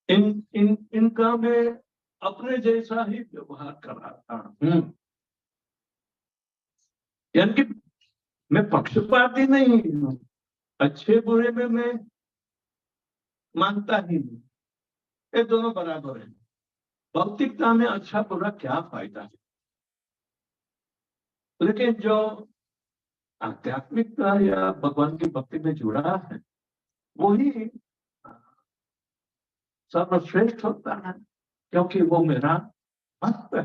इनका मैं अपने जैसा ही व्यवहार कराता हूँ। यानी कि मैं पक्षपाती नहीं हूँ, अच्छे बुरे में मैं मानता ही नहीं, ये दोनों बराबर है। भौतिकता में अच्छा बुरा क्या फायदा है, लेकिन जो आध्यात्मिकता या भगवान की भक्ति में जुड़ा है वही सर्वश्रेष्ठ होता है, क्योंकि वो मेरा भक्त है।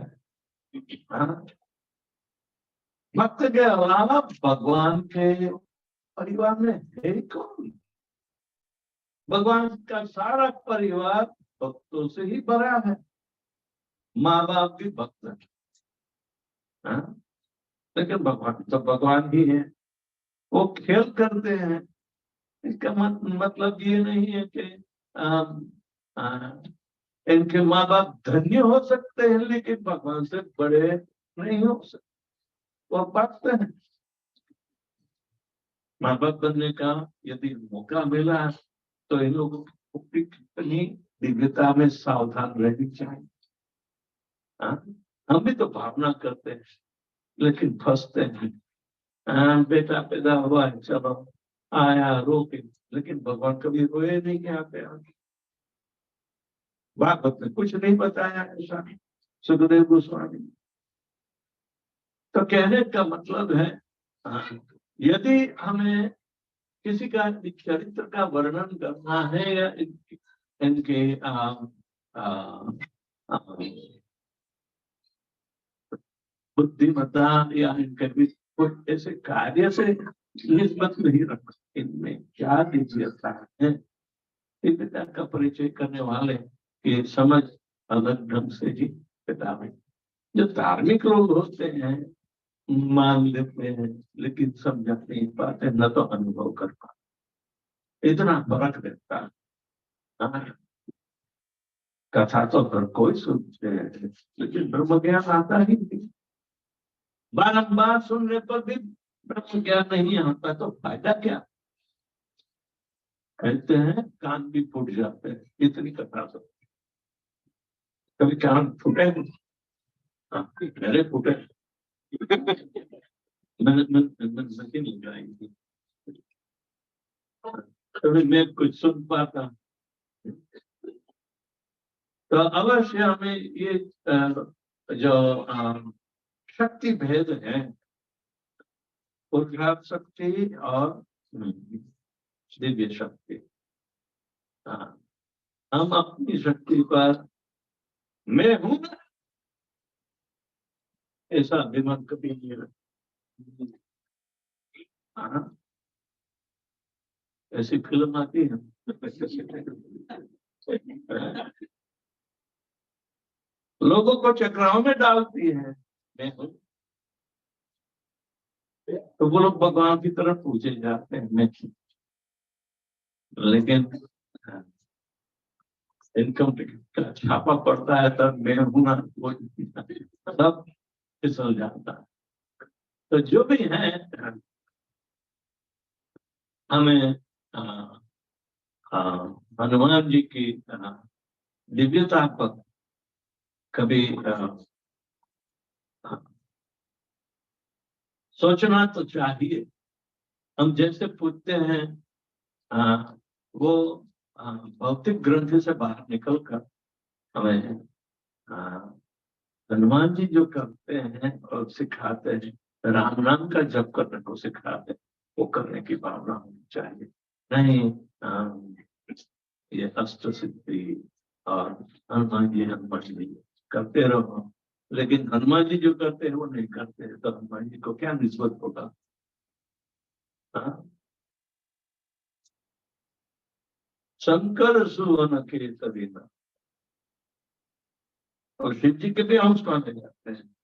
भक्त के अलावा भगवान के परिवार में है कौन? भगवान का सारा परिवार भक्तों से ही भरा है। माँ बाप भी भक्त है, लेकिन भगवान तो भगवान ही है, वो खेल करते हैं। इसका मतलब ये नहीं है कि इनके माँ बाप धन्य हो सकते हैं लेकिन भगवान से बड़े नहीं हो सकते। वो पाते हैं माँ बाप बनने का यदि मौका मिला तो इन लोगों की कितनी दिव्यता में सावधान रहनी चाहिए। हाँ? हम भी तो भावना करते हैं लेकिन फंसते हैं। बेटा पैदा हुआ है, चलो आया रो के, लेकिन भगवान कभी रोए नहीं कि यहाँ पे आके। भागवत ने कुछ नहीं बताया ऐसा, सुखदेव गोस्वामी। तो कहने का मतलब है यदि हमें किसी का चरित्र का वर्णन करना है या इनके बुद्धिमत्ता या इनके भी कुछ ऐसे कार्य से निस्बत नहीं रख, इनमें क्या दिव्यता है दिव्यता का परिचय करने वाले की समझ अलग ढंग से ही किताबें। जो धार्मिक लोग होते हैं मान लेते हैं लेकिन समझ नहीं पाते, न तो अनुभव कर पाते। इतना फर्क रहता है। कथा तो हर कोई सुनते हैं लेकिन ब्रह्म ज्ञान आता ही नहीं। बारंबार सुनने पर भी ब्रह्म ज्ञान नहीं आता तो फायदा क्या। कहते हैं कान भी फूट जाते हैं इतनी कथा तो। कभी कान फूटे मेरे फूटे नहीं लगाएंगे कभी मैं कुछ सुन पाता। तो अवश्य हमें ये जो शक्ति भेद है, उद्घात शक्ति और दिव्य शक्ति, हम अपनी शक्ति पर मैं हूं ऐसा अभिमान कभी नहीं रखते। ऐसी फिल्म आती है लोगों को चक्राओं में डालती है मैं हूं, तो वो लोग भगवान की तरफ पूछे जाते हैं मैं। लेकिन इनकम का छापा पड़ता है तब मैं हूं ना, वो सब फिसल जाता है। तो जो भी है हमें हनुमान जी की दिव्यता पर कभी सोचना तो चाहिए। हम जैसे पूछते हैं वो भौतिक ग्रंथि से बाहर निकलकर हमें हनुमान जी जो करते हैं और सिखाते हैं राम नाम का जप करने को सिखाते हैं, वो करने की भावना होनी चाहिए। नहीं ये अष्ट सिद्धि और हनुमान जी करते रहो, लेकिन हनुमान जी जो करते हैं वो नहीं करते हैं, तो हनुमान जी को क्या निस्बत होगा। शंकर सुवन के तरीना और शिव जी के भी अंश माने जाते हैं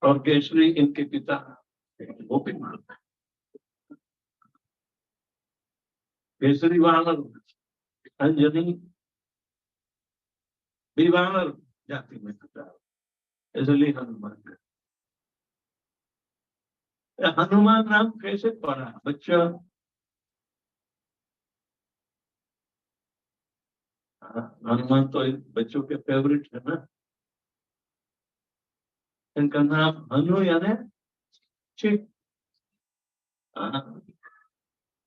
और केसरी इनके पिता वो भी मानते हैं। केसरी वानर, अंजनी भी वानर जाति में पिता, इसलिए हनुमान। हनुमान नाम कैसे पड़ा बच्चा। हनुमान तो बच्चों के फेवरेट है ना। इनका नाम हनु यानी ठीक।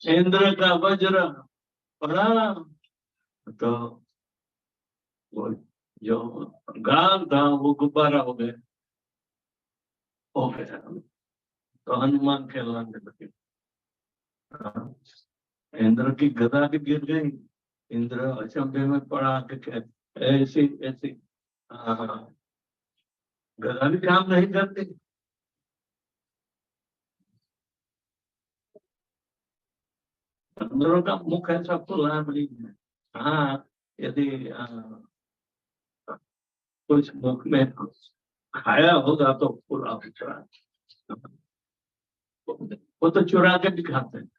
इंद्र का वज्र पड़ा तो वो जो गाल था वो गुब्बारा हो गया, तो हनुमान कहलाने लगे। इंद्र की गदा भी गिर गई, इंद्र अचंभे में पड़ा कि ऐसी ऐसी गदा भी काम नहीं करती। इंद्रों का मुख ऐसा खुला नहीं है। हाँ यदि कुछ मुख में खाया होगा तो पूरा चुरा, वो तो चुरा के भी खाते हैं,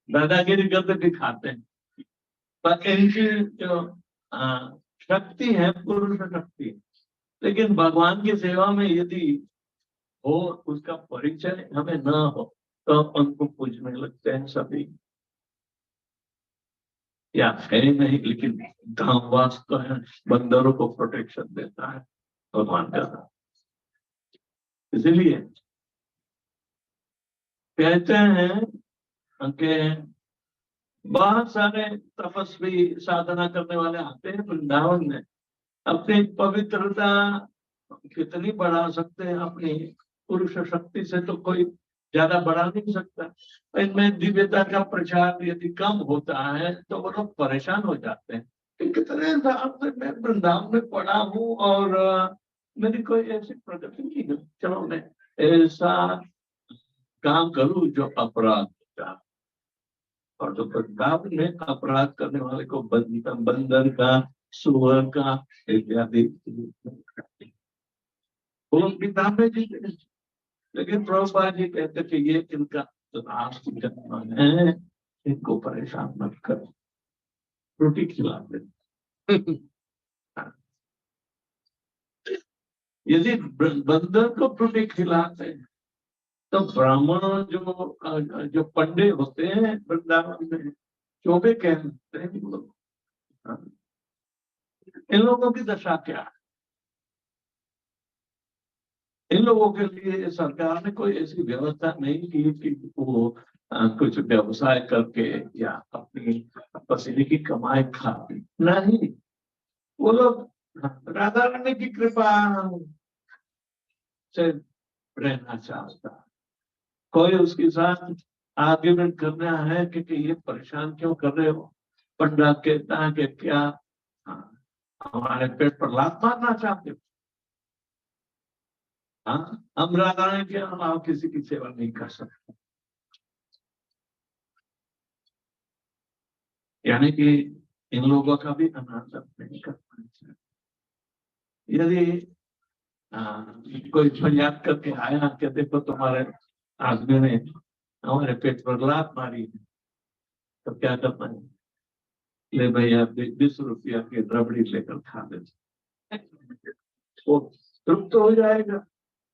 दादागिरी करके भी खाते हैं। पर इनकी जो शक्ति है पुरुष शक्ति, लेकिन भगवान की सेवा में यदि हो, उसका परिचय हमें ना हो तो उनको पूजने लगते हैं सभी। या है नहीं, लेकिन धामवास तो है, बंदरों को प्रोटेक्शन देता है भगवान का नाम। इसीलिए कहते हैं कि बहुत सारे तपस्वी साधना करने वाले आते हैं वृंदावन में, अपनी पवित्रता कितनी बढ़ा सकते हैं, अपनी पुरुष शक्ति से तो कोई ज्यादा बढ़ा नहीं सकता। इनमें दिव्यता का प्रचार यदि कम होता है तो वो लोग परेशान हो जाते हैं कि कितने साल से मैं वृंदावन में पड़ा हूँ और मेरी कोई ऐसी प्रगति नहीं है, चलो मैं ऐसा काम करूं जो अपराध होता है। और जो वृंदावन में अपराध करने वाले को बंदर का, सुअर का इत्यादि वो किताब में जी। लेकिन प्रभुपाद जी कहते कि ये इनका लास्ट जन्म है, इनको परेशान मत करो, रोटी खिला दे। यदि बंदर को रोटी खिलाते हैं तो ब्राह्मण जो पंडे होते हैं वृंदावन में, चौबे कहते हैं इन लोग, इन लोगों की दशा क्या है? इन लोगों के लिए सरकार ने कोई ऐसी व्यवस्था नहीं की कि वो कुछ व्यवसाय करके या अपनी पसीने की कमाई खा, नहीं। वो लोग राधा रानी की कृपा से रहना चाहता। कोई उसके साथ आर्ग्यूमेंट करना है कि ये परेशान क्यों कर रहे हो, पंडा कहता है कि क्या हमारे पेट पर लात मारना चाहते हो? हाँ, हम राधा रानी के अलावा किसी की सेवा नहीं कर सकते। यानी कि इन लोगों का भी अनादर नहीं करना चाहिए। यदि कोई फरियाद करके आया कि देखो तुम्हारे आदमी ने हमारे पेट पर लात मारी है, तो क्या करना है? ले भैया 20 रुपया की रबड़ी लेकर खा दे, वो तृप्त तो हो जाएगा,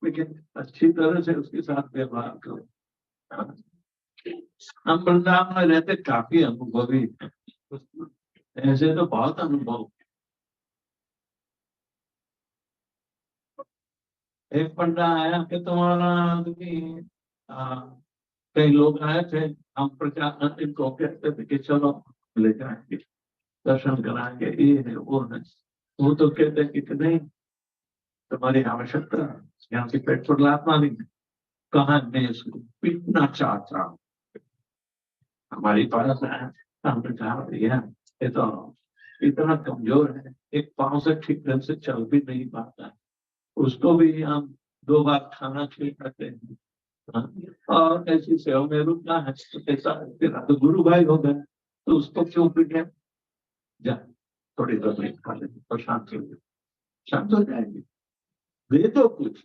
लेकिन अच्छी तरह से उसके साथ व्यवहार करो। हम वृंदावन में रहते काफी अनुभवी हैं, ऐसे तो बहुत अनुभव। एक पंडा आया कि तुम्हारा आदमी, कई लोग आए थे, हम प्रचार इनको कहते थे कि चलो ले जाएंगे, दर्शन कराएंगे, ये है वो है। वो तो कहते हैं कि नहीं, तुम्हारी आवश्यकता यहाँ की पेट पर लात मारेंगे, कहा मैं इसको पीटना चाहता हूँ, हमारी पास है। हमने कहा भैया ये तो इतना कमजोर है, एक पांव से ठीक ढंग से चल भी नहीं पाता है, उसको भी हम 2 बार खाना खिलाते हैं। हाँ, और ऐसी सेवा में रुकना है तो ऐसा तेरा तो गुरु भाई हो गए, तो उसको क्यों पीटे? जा थोड़ी देर खा ले और शांत हो जाएगी, दे दो कुछ।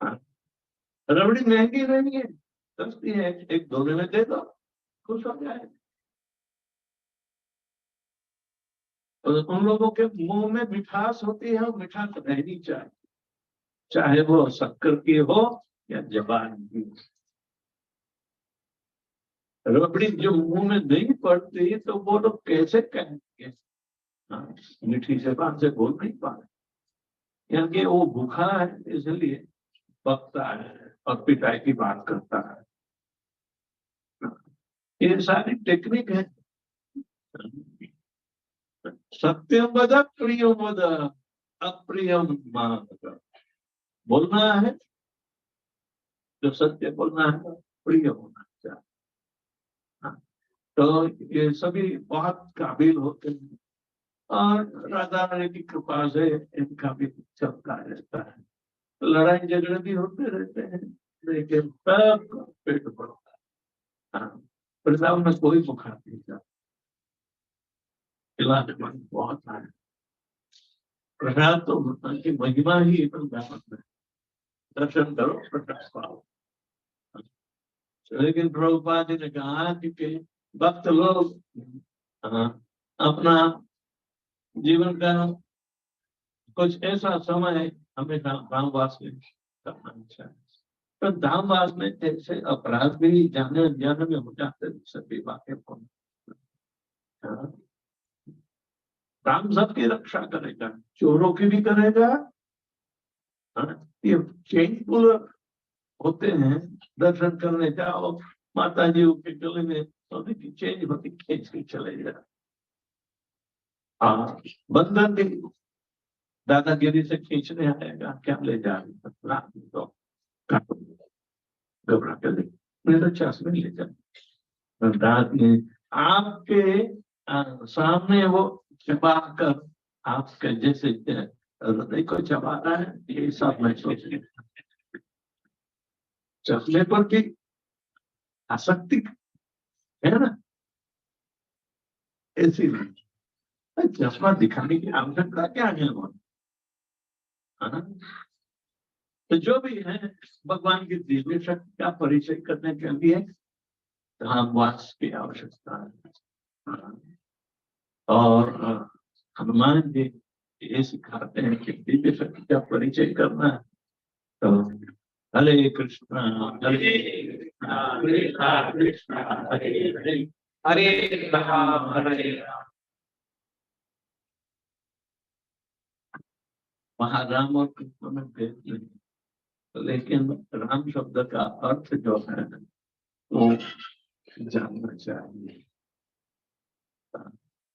हाँ, रबड़ी महंगी नहीं है, सस्ती है, एक धोने में दे दो, खुश हो जाए। और उन लोगों के मुंह में मिठास होती है, और मिठास रहनी चाहिए, चाहे वो शक्कर की हो या जबान की। रबड़ी जो मुंह में नहीं पड़ती तो वो लोग कैसे कहेंगे? हाँ, मीठी जबान से बोल नहीं पा रहे, यानी कि वो भूखा है इसलिए बकता है और पिटाई की बात करता है। ये सारी टेक्निक है। सत्यम वद प्रियम वद अप्रियम मान, बोलना है जो सत्य बोलना है, प्रिय होना चाहिए। हाँ, तो ये सभी बहुत काबिल होते हैं और राधा रानी की कृपा से इनका भी चलता रहता है। लड़ाई झगड़े भी होते रहते हैं, लेकिन सब पेट भरता है। हाँ, वृंदावन में कोई बुखार नहीं जाता, इलाज बहुत है। प्रसाद तो भगवान की महिमा ही एकदम व्यापक है। दर्शन करो प्रकाश पाओ। लेकिन प्रभुपाद जी ने कहा कि भक्त लोग अपना जीवन का कुछ ऐसा समय हमें धामवास में करना चाहिए। तो धामवास में ऐसे अपराध भी जाने अनजाने में हो जाते सभी बातें। राम सबकी रक्षा करेगा, चोरों की भी करेगा। ये चेंजफुल होते हैं, दर्शन करने जाओ माता जी के गले में सोने की चेंज होती, खींच के चले जाओ। बंधन भी दादागिरी से खींचने आएगा, क्या ले जा रही तो घबरा कर मेरे चास में ले जाए। आपके सामने वो चबा कर आपके जैसे हृदय को चबा रहा है, ये सब मैं सोच रही। चश्मे पर की आसक्ति है ना, ऐसी नहीं। चश्मा दिखाने की आवश्यकता क्या है ना? तो जो भी है भगवान की दिव्य शक्ति का परिचय करने के लिए धामवास की आवश्यकता है। और हनुमान जी ये सिखाते हैं कि दिव्य शक्ति का परिचय करना है तो हरे कृष्णा कृष्णा कृष्णा हरे हरे हरे राम हरे राम। वहाँ राम और कृष्ण में भेद नहीं, लेकिन राम शब्द का अर्थ जो है वो जानना चाहिए।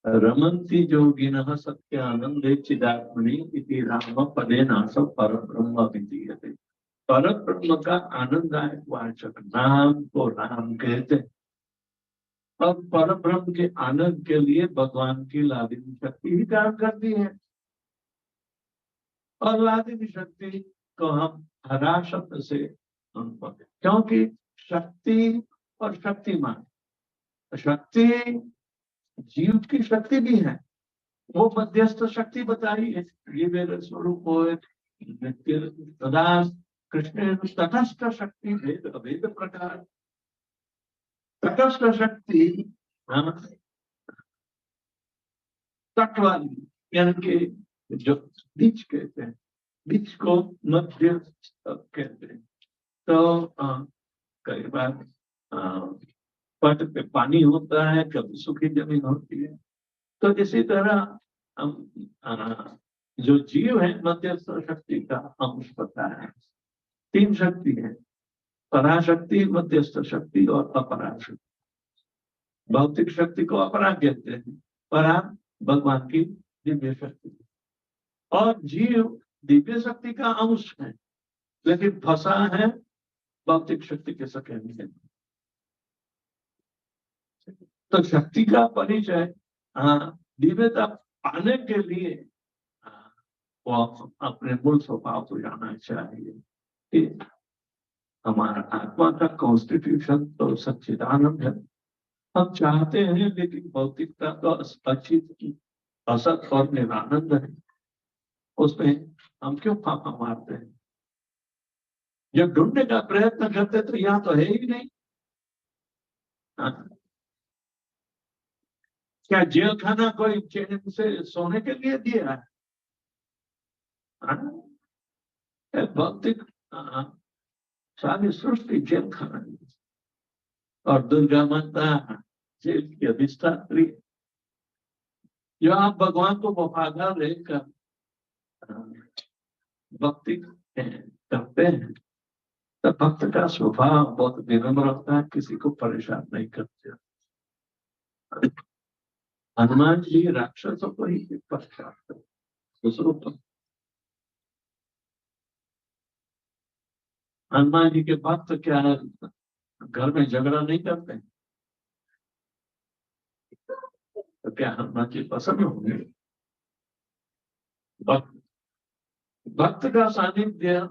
रमन्ति जोगिनः सत्यानंदे चिदात्मनि इति राम पदेन स परब्रह्म विधीयते। परब्रह्म का आनंददायक वाचक नाम को राम कहते हैं। और परब्रह्म के आनंद के लिए भगवान की लादिनी शक्ति ही काम करती है। और लादिनी शक्ति को हम हरा शब्द से क्योंकि शक्ति और शक्तिमान, शक्ति जीव की शक्ति भी है, वो मध्यस्थ शक्ति बताई है। ये मेरे स्वरूप हो कृष्ण तटस्थ शक्ति भेद अभेद प्रकार। तटस्थ शक्ति तट वाली, यानी कि जो बीच कहते हैं, बीच को मध्य कहते हैं। तो कई बार पट पे पानी होता है, कभी सूखी जमीन होती है। तो इसी तरह हम जो जीव है मध्यस्थ शक्ति का अंश पता है। तीन शक्ति है, पराशक्ति, मध्यस्थ शक्ति और अपराशक्ति। भौतिक शक्ति को अपरा कहते हैं, परा भगवान की दिव्य शक्ति। और जीव दिव्य शक्ति का अंश है, लेकिन फंसा है भौतिक शक्ति के सके में। तो शक्ति का परिचय दिव्यता पाने के लिए वो अपने मूल स्वभाव को जाना चाहिए कि हमारा आत्मा का कॉन्स्टिट्यूशन तो सच्चिदानंद है। हम चाहते हैं, लेकिन भौतिकता तो अच्छी असत और निरानंद है, उसमें हम क्यों फाफा मारते हैं? जब ढूंढने का प्रयत्न करते तो यहाँ तो है ही नहीं। क्या जेल खाना कोई चैन से सोने के लिए दिया है? भौतिक सारी सृष्टि जेल खाना, और दुर्गा माता जेल की अधिष्ठात्री। जो आप भगवान को वफादार रहकर भक्ति करते हैं, तो भक्त का स्वभाव बहुत विनम्र होता है, किसी को परेशान नहीं करते। हनुमान जी राक्षसों को ही परेशान करते, दूसरों को। हनुमान जी के भक्त क्या है, घर में झगड़ा नहीं करते, तो क्या हनुमान जी पसंद होंगे? भक्त का सानिध्य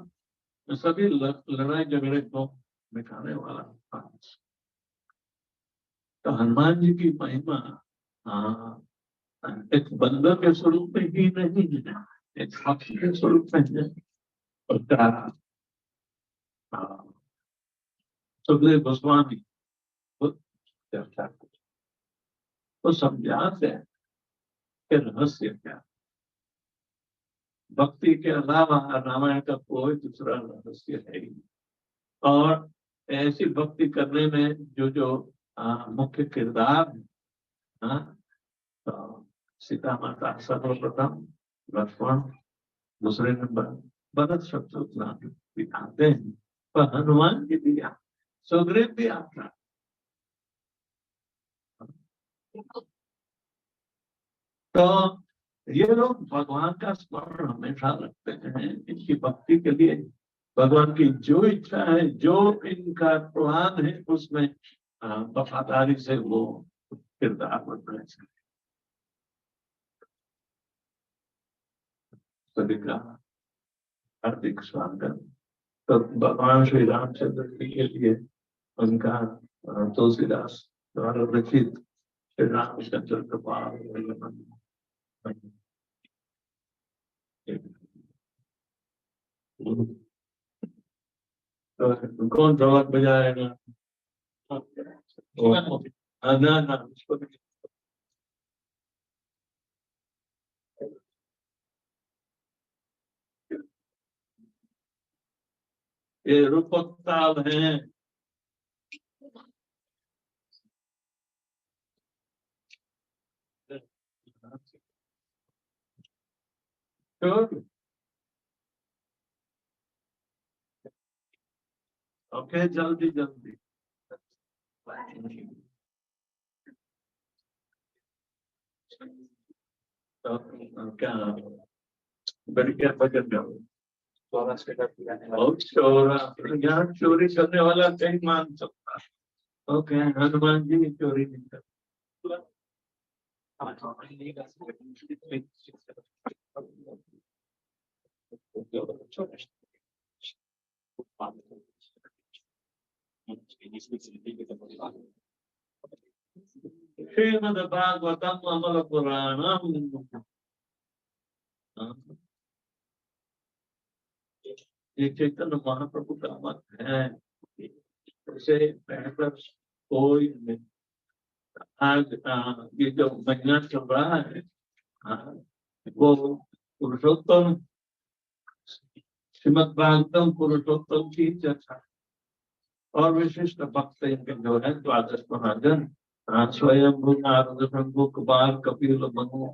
सभी लड़ाई झगड़े को मिटाने वाला। तो हनुमान जी की महिमा एक बंदर के स्वरूप में ही नहीं है, एक भक्ति के स्वरूप में है। उसका सुखदेव गोस्वामी खुद चर्चा को तो समझाते हैं कि रहस्य क्या, भक्ति के अलावा रामायण का कोई दूसरा रहस्य है ही नहीं। और ऐसी भक्ति करने में जो जो मुख्य किरदार है, तो सीता माता सर्वप्रथम, लक्ष्मण दूसरे नंबर, भरत शत्रुघ्न दिखाते हैं, पर हनुमान जी भी सुग्रीव भी आता। तो ये लोग भगवान का स्मरण हमेशा रखते हैं, इनकी भक्ति के लिए भगवान की जो इच्छा है, जो इनका प्लान है, उसमें वफादारी से वो किरदार बनना चाहिए। सभी का हार्दिक स्वागत। तो भगवान श्री रामचंद्र जी के लिए उनका तुलसीदास द्वारा रचित श्री रामचंद्र कृपाल तो कौन ढोलक बजाएगा? ना ना उसको ये रूपक ताल है। ओके, जल्दी जल्दी। तो क्या बढ़िया भजन गाओ। बहुत चोरा, यहाँ चोरी करने वाला कहीं मान सकता। ओके, हनुमान जी चोरी नहीं करते। श्रीमद् भागवतम अमल पुराणम, ये चैतन्य महाप्रभु का मत है, उसे बेहतर कोई नहीं। आज ये जो महीना चल रहा है, वो पुरुषोत्तम, श्रीमद् भागवतम पुरुषोत्तम की चर्चा और विशिष्ट भक्त इनके जो है द्वादश महाजन, स्वयं नारद शंभु कुमार कपिल मनु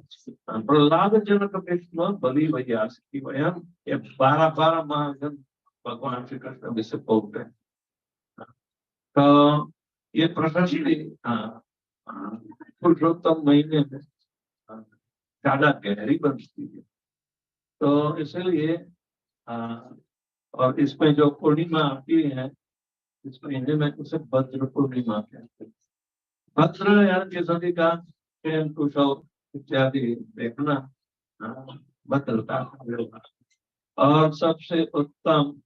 प्रहलाद जनक विष्णु बलि व्यास की वयम, ये 12 महाजन भगवान श्री कृष्ण विश्व पहुंचते हैं। तो ये प्रशस्ति पुरुषोत्तम महीने में ज्यादा गहरी बनती है। तो इसलिए और इसमें जो पूर्णिमा आती है इस महीने में, उसे भद्र पूर्णिमा कहते हैं। भद्र यार के सभी का कुशल इत्यादि देखना भद्रता। और सबसे उत्तम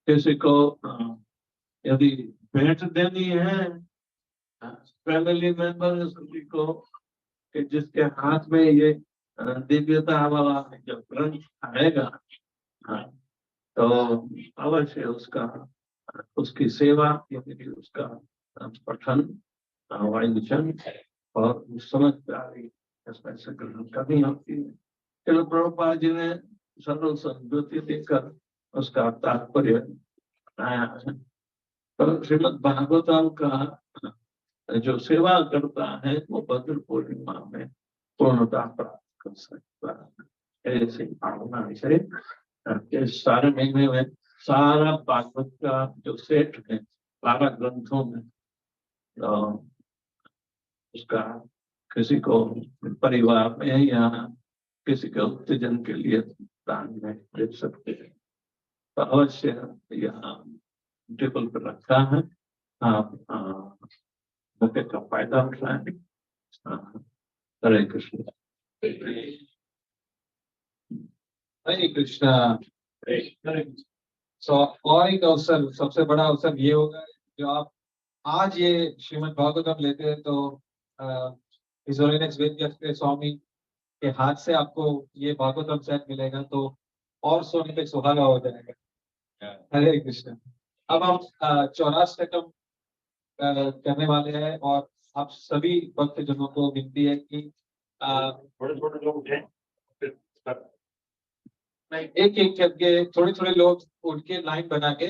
किसी को यदि भेंट देनी है फैमिली मेंबर सभी को, कि जिसके हाथ में ये दिव्यता वाला जब ग्रंथ आएगा, तो अवश्य उसका उसकी सेवा यानी उसका पठन वाचन और समझदारी ऐसे ग्रहण करनी होती है। चलो प्रभुपाद जी ने सरल संज्ञोति देकर उसका तात्पर्य बताया है। तो श्रीमद् भागवतम का जो सेवा करता है वो भद्र पूर्णिमा में पूर्णता प्राप्त कर सकता है। ऐसी भावना से इस सारे महीने में सारा भागवत का जो सेट है 12 ग्रंथों में, तो उसका किसी को परिवार में या किसी के उत्तेजन के लिए दान में दे सकते हैं। तो अवश्य यहाँ टेबल पर रखा है, आप मौके का फायदा उठाएं। हरे कृष्ण। हरे कृष्णा। और एक अवसर, सबसे बड़ा अवसर ये होगा जो आप आज ये श्रीमद् भागवतम लेते हैं, तो His Holiness वेद स्वामी के हाथ से आपको ये भागवतम सेट मिलेगा तो और सोने पे सुहागा हो जाएगा। हरे कृष्ण। अब हम 84 करने वाले हैं और आप सभी भक्तजनों को विनती है कि थोड़े लोग हैं फिर एक एक करके थोड़े थोड़े लोग उठ के लाइन बना के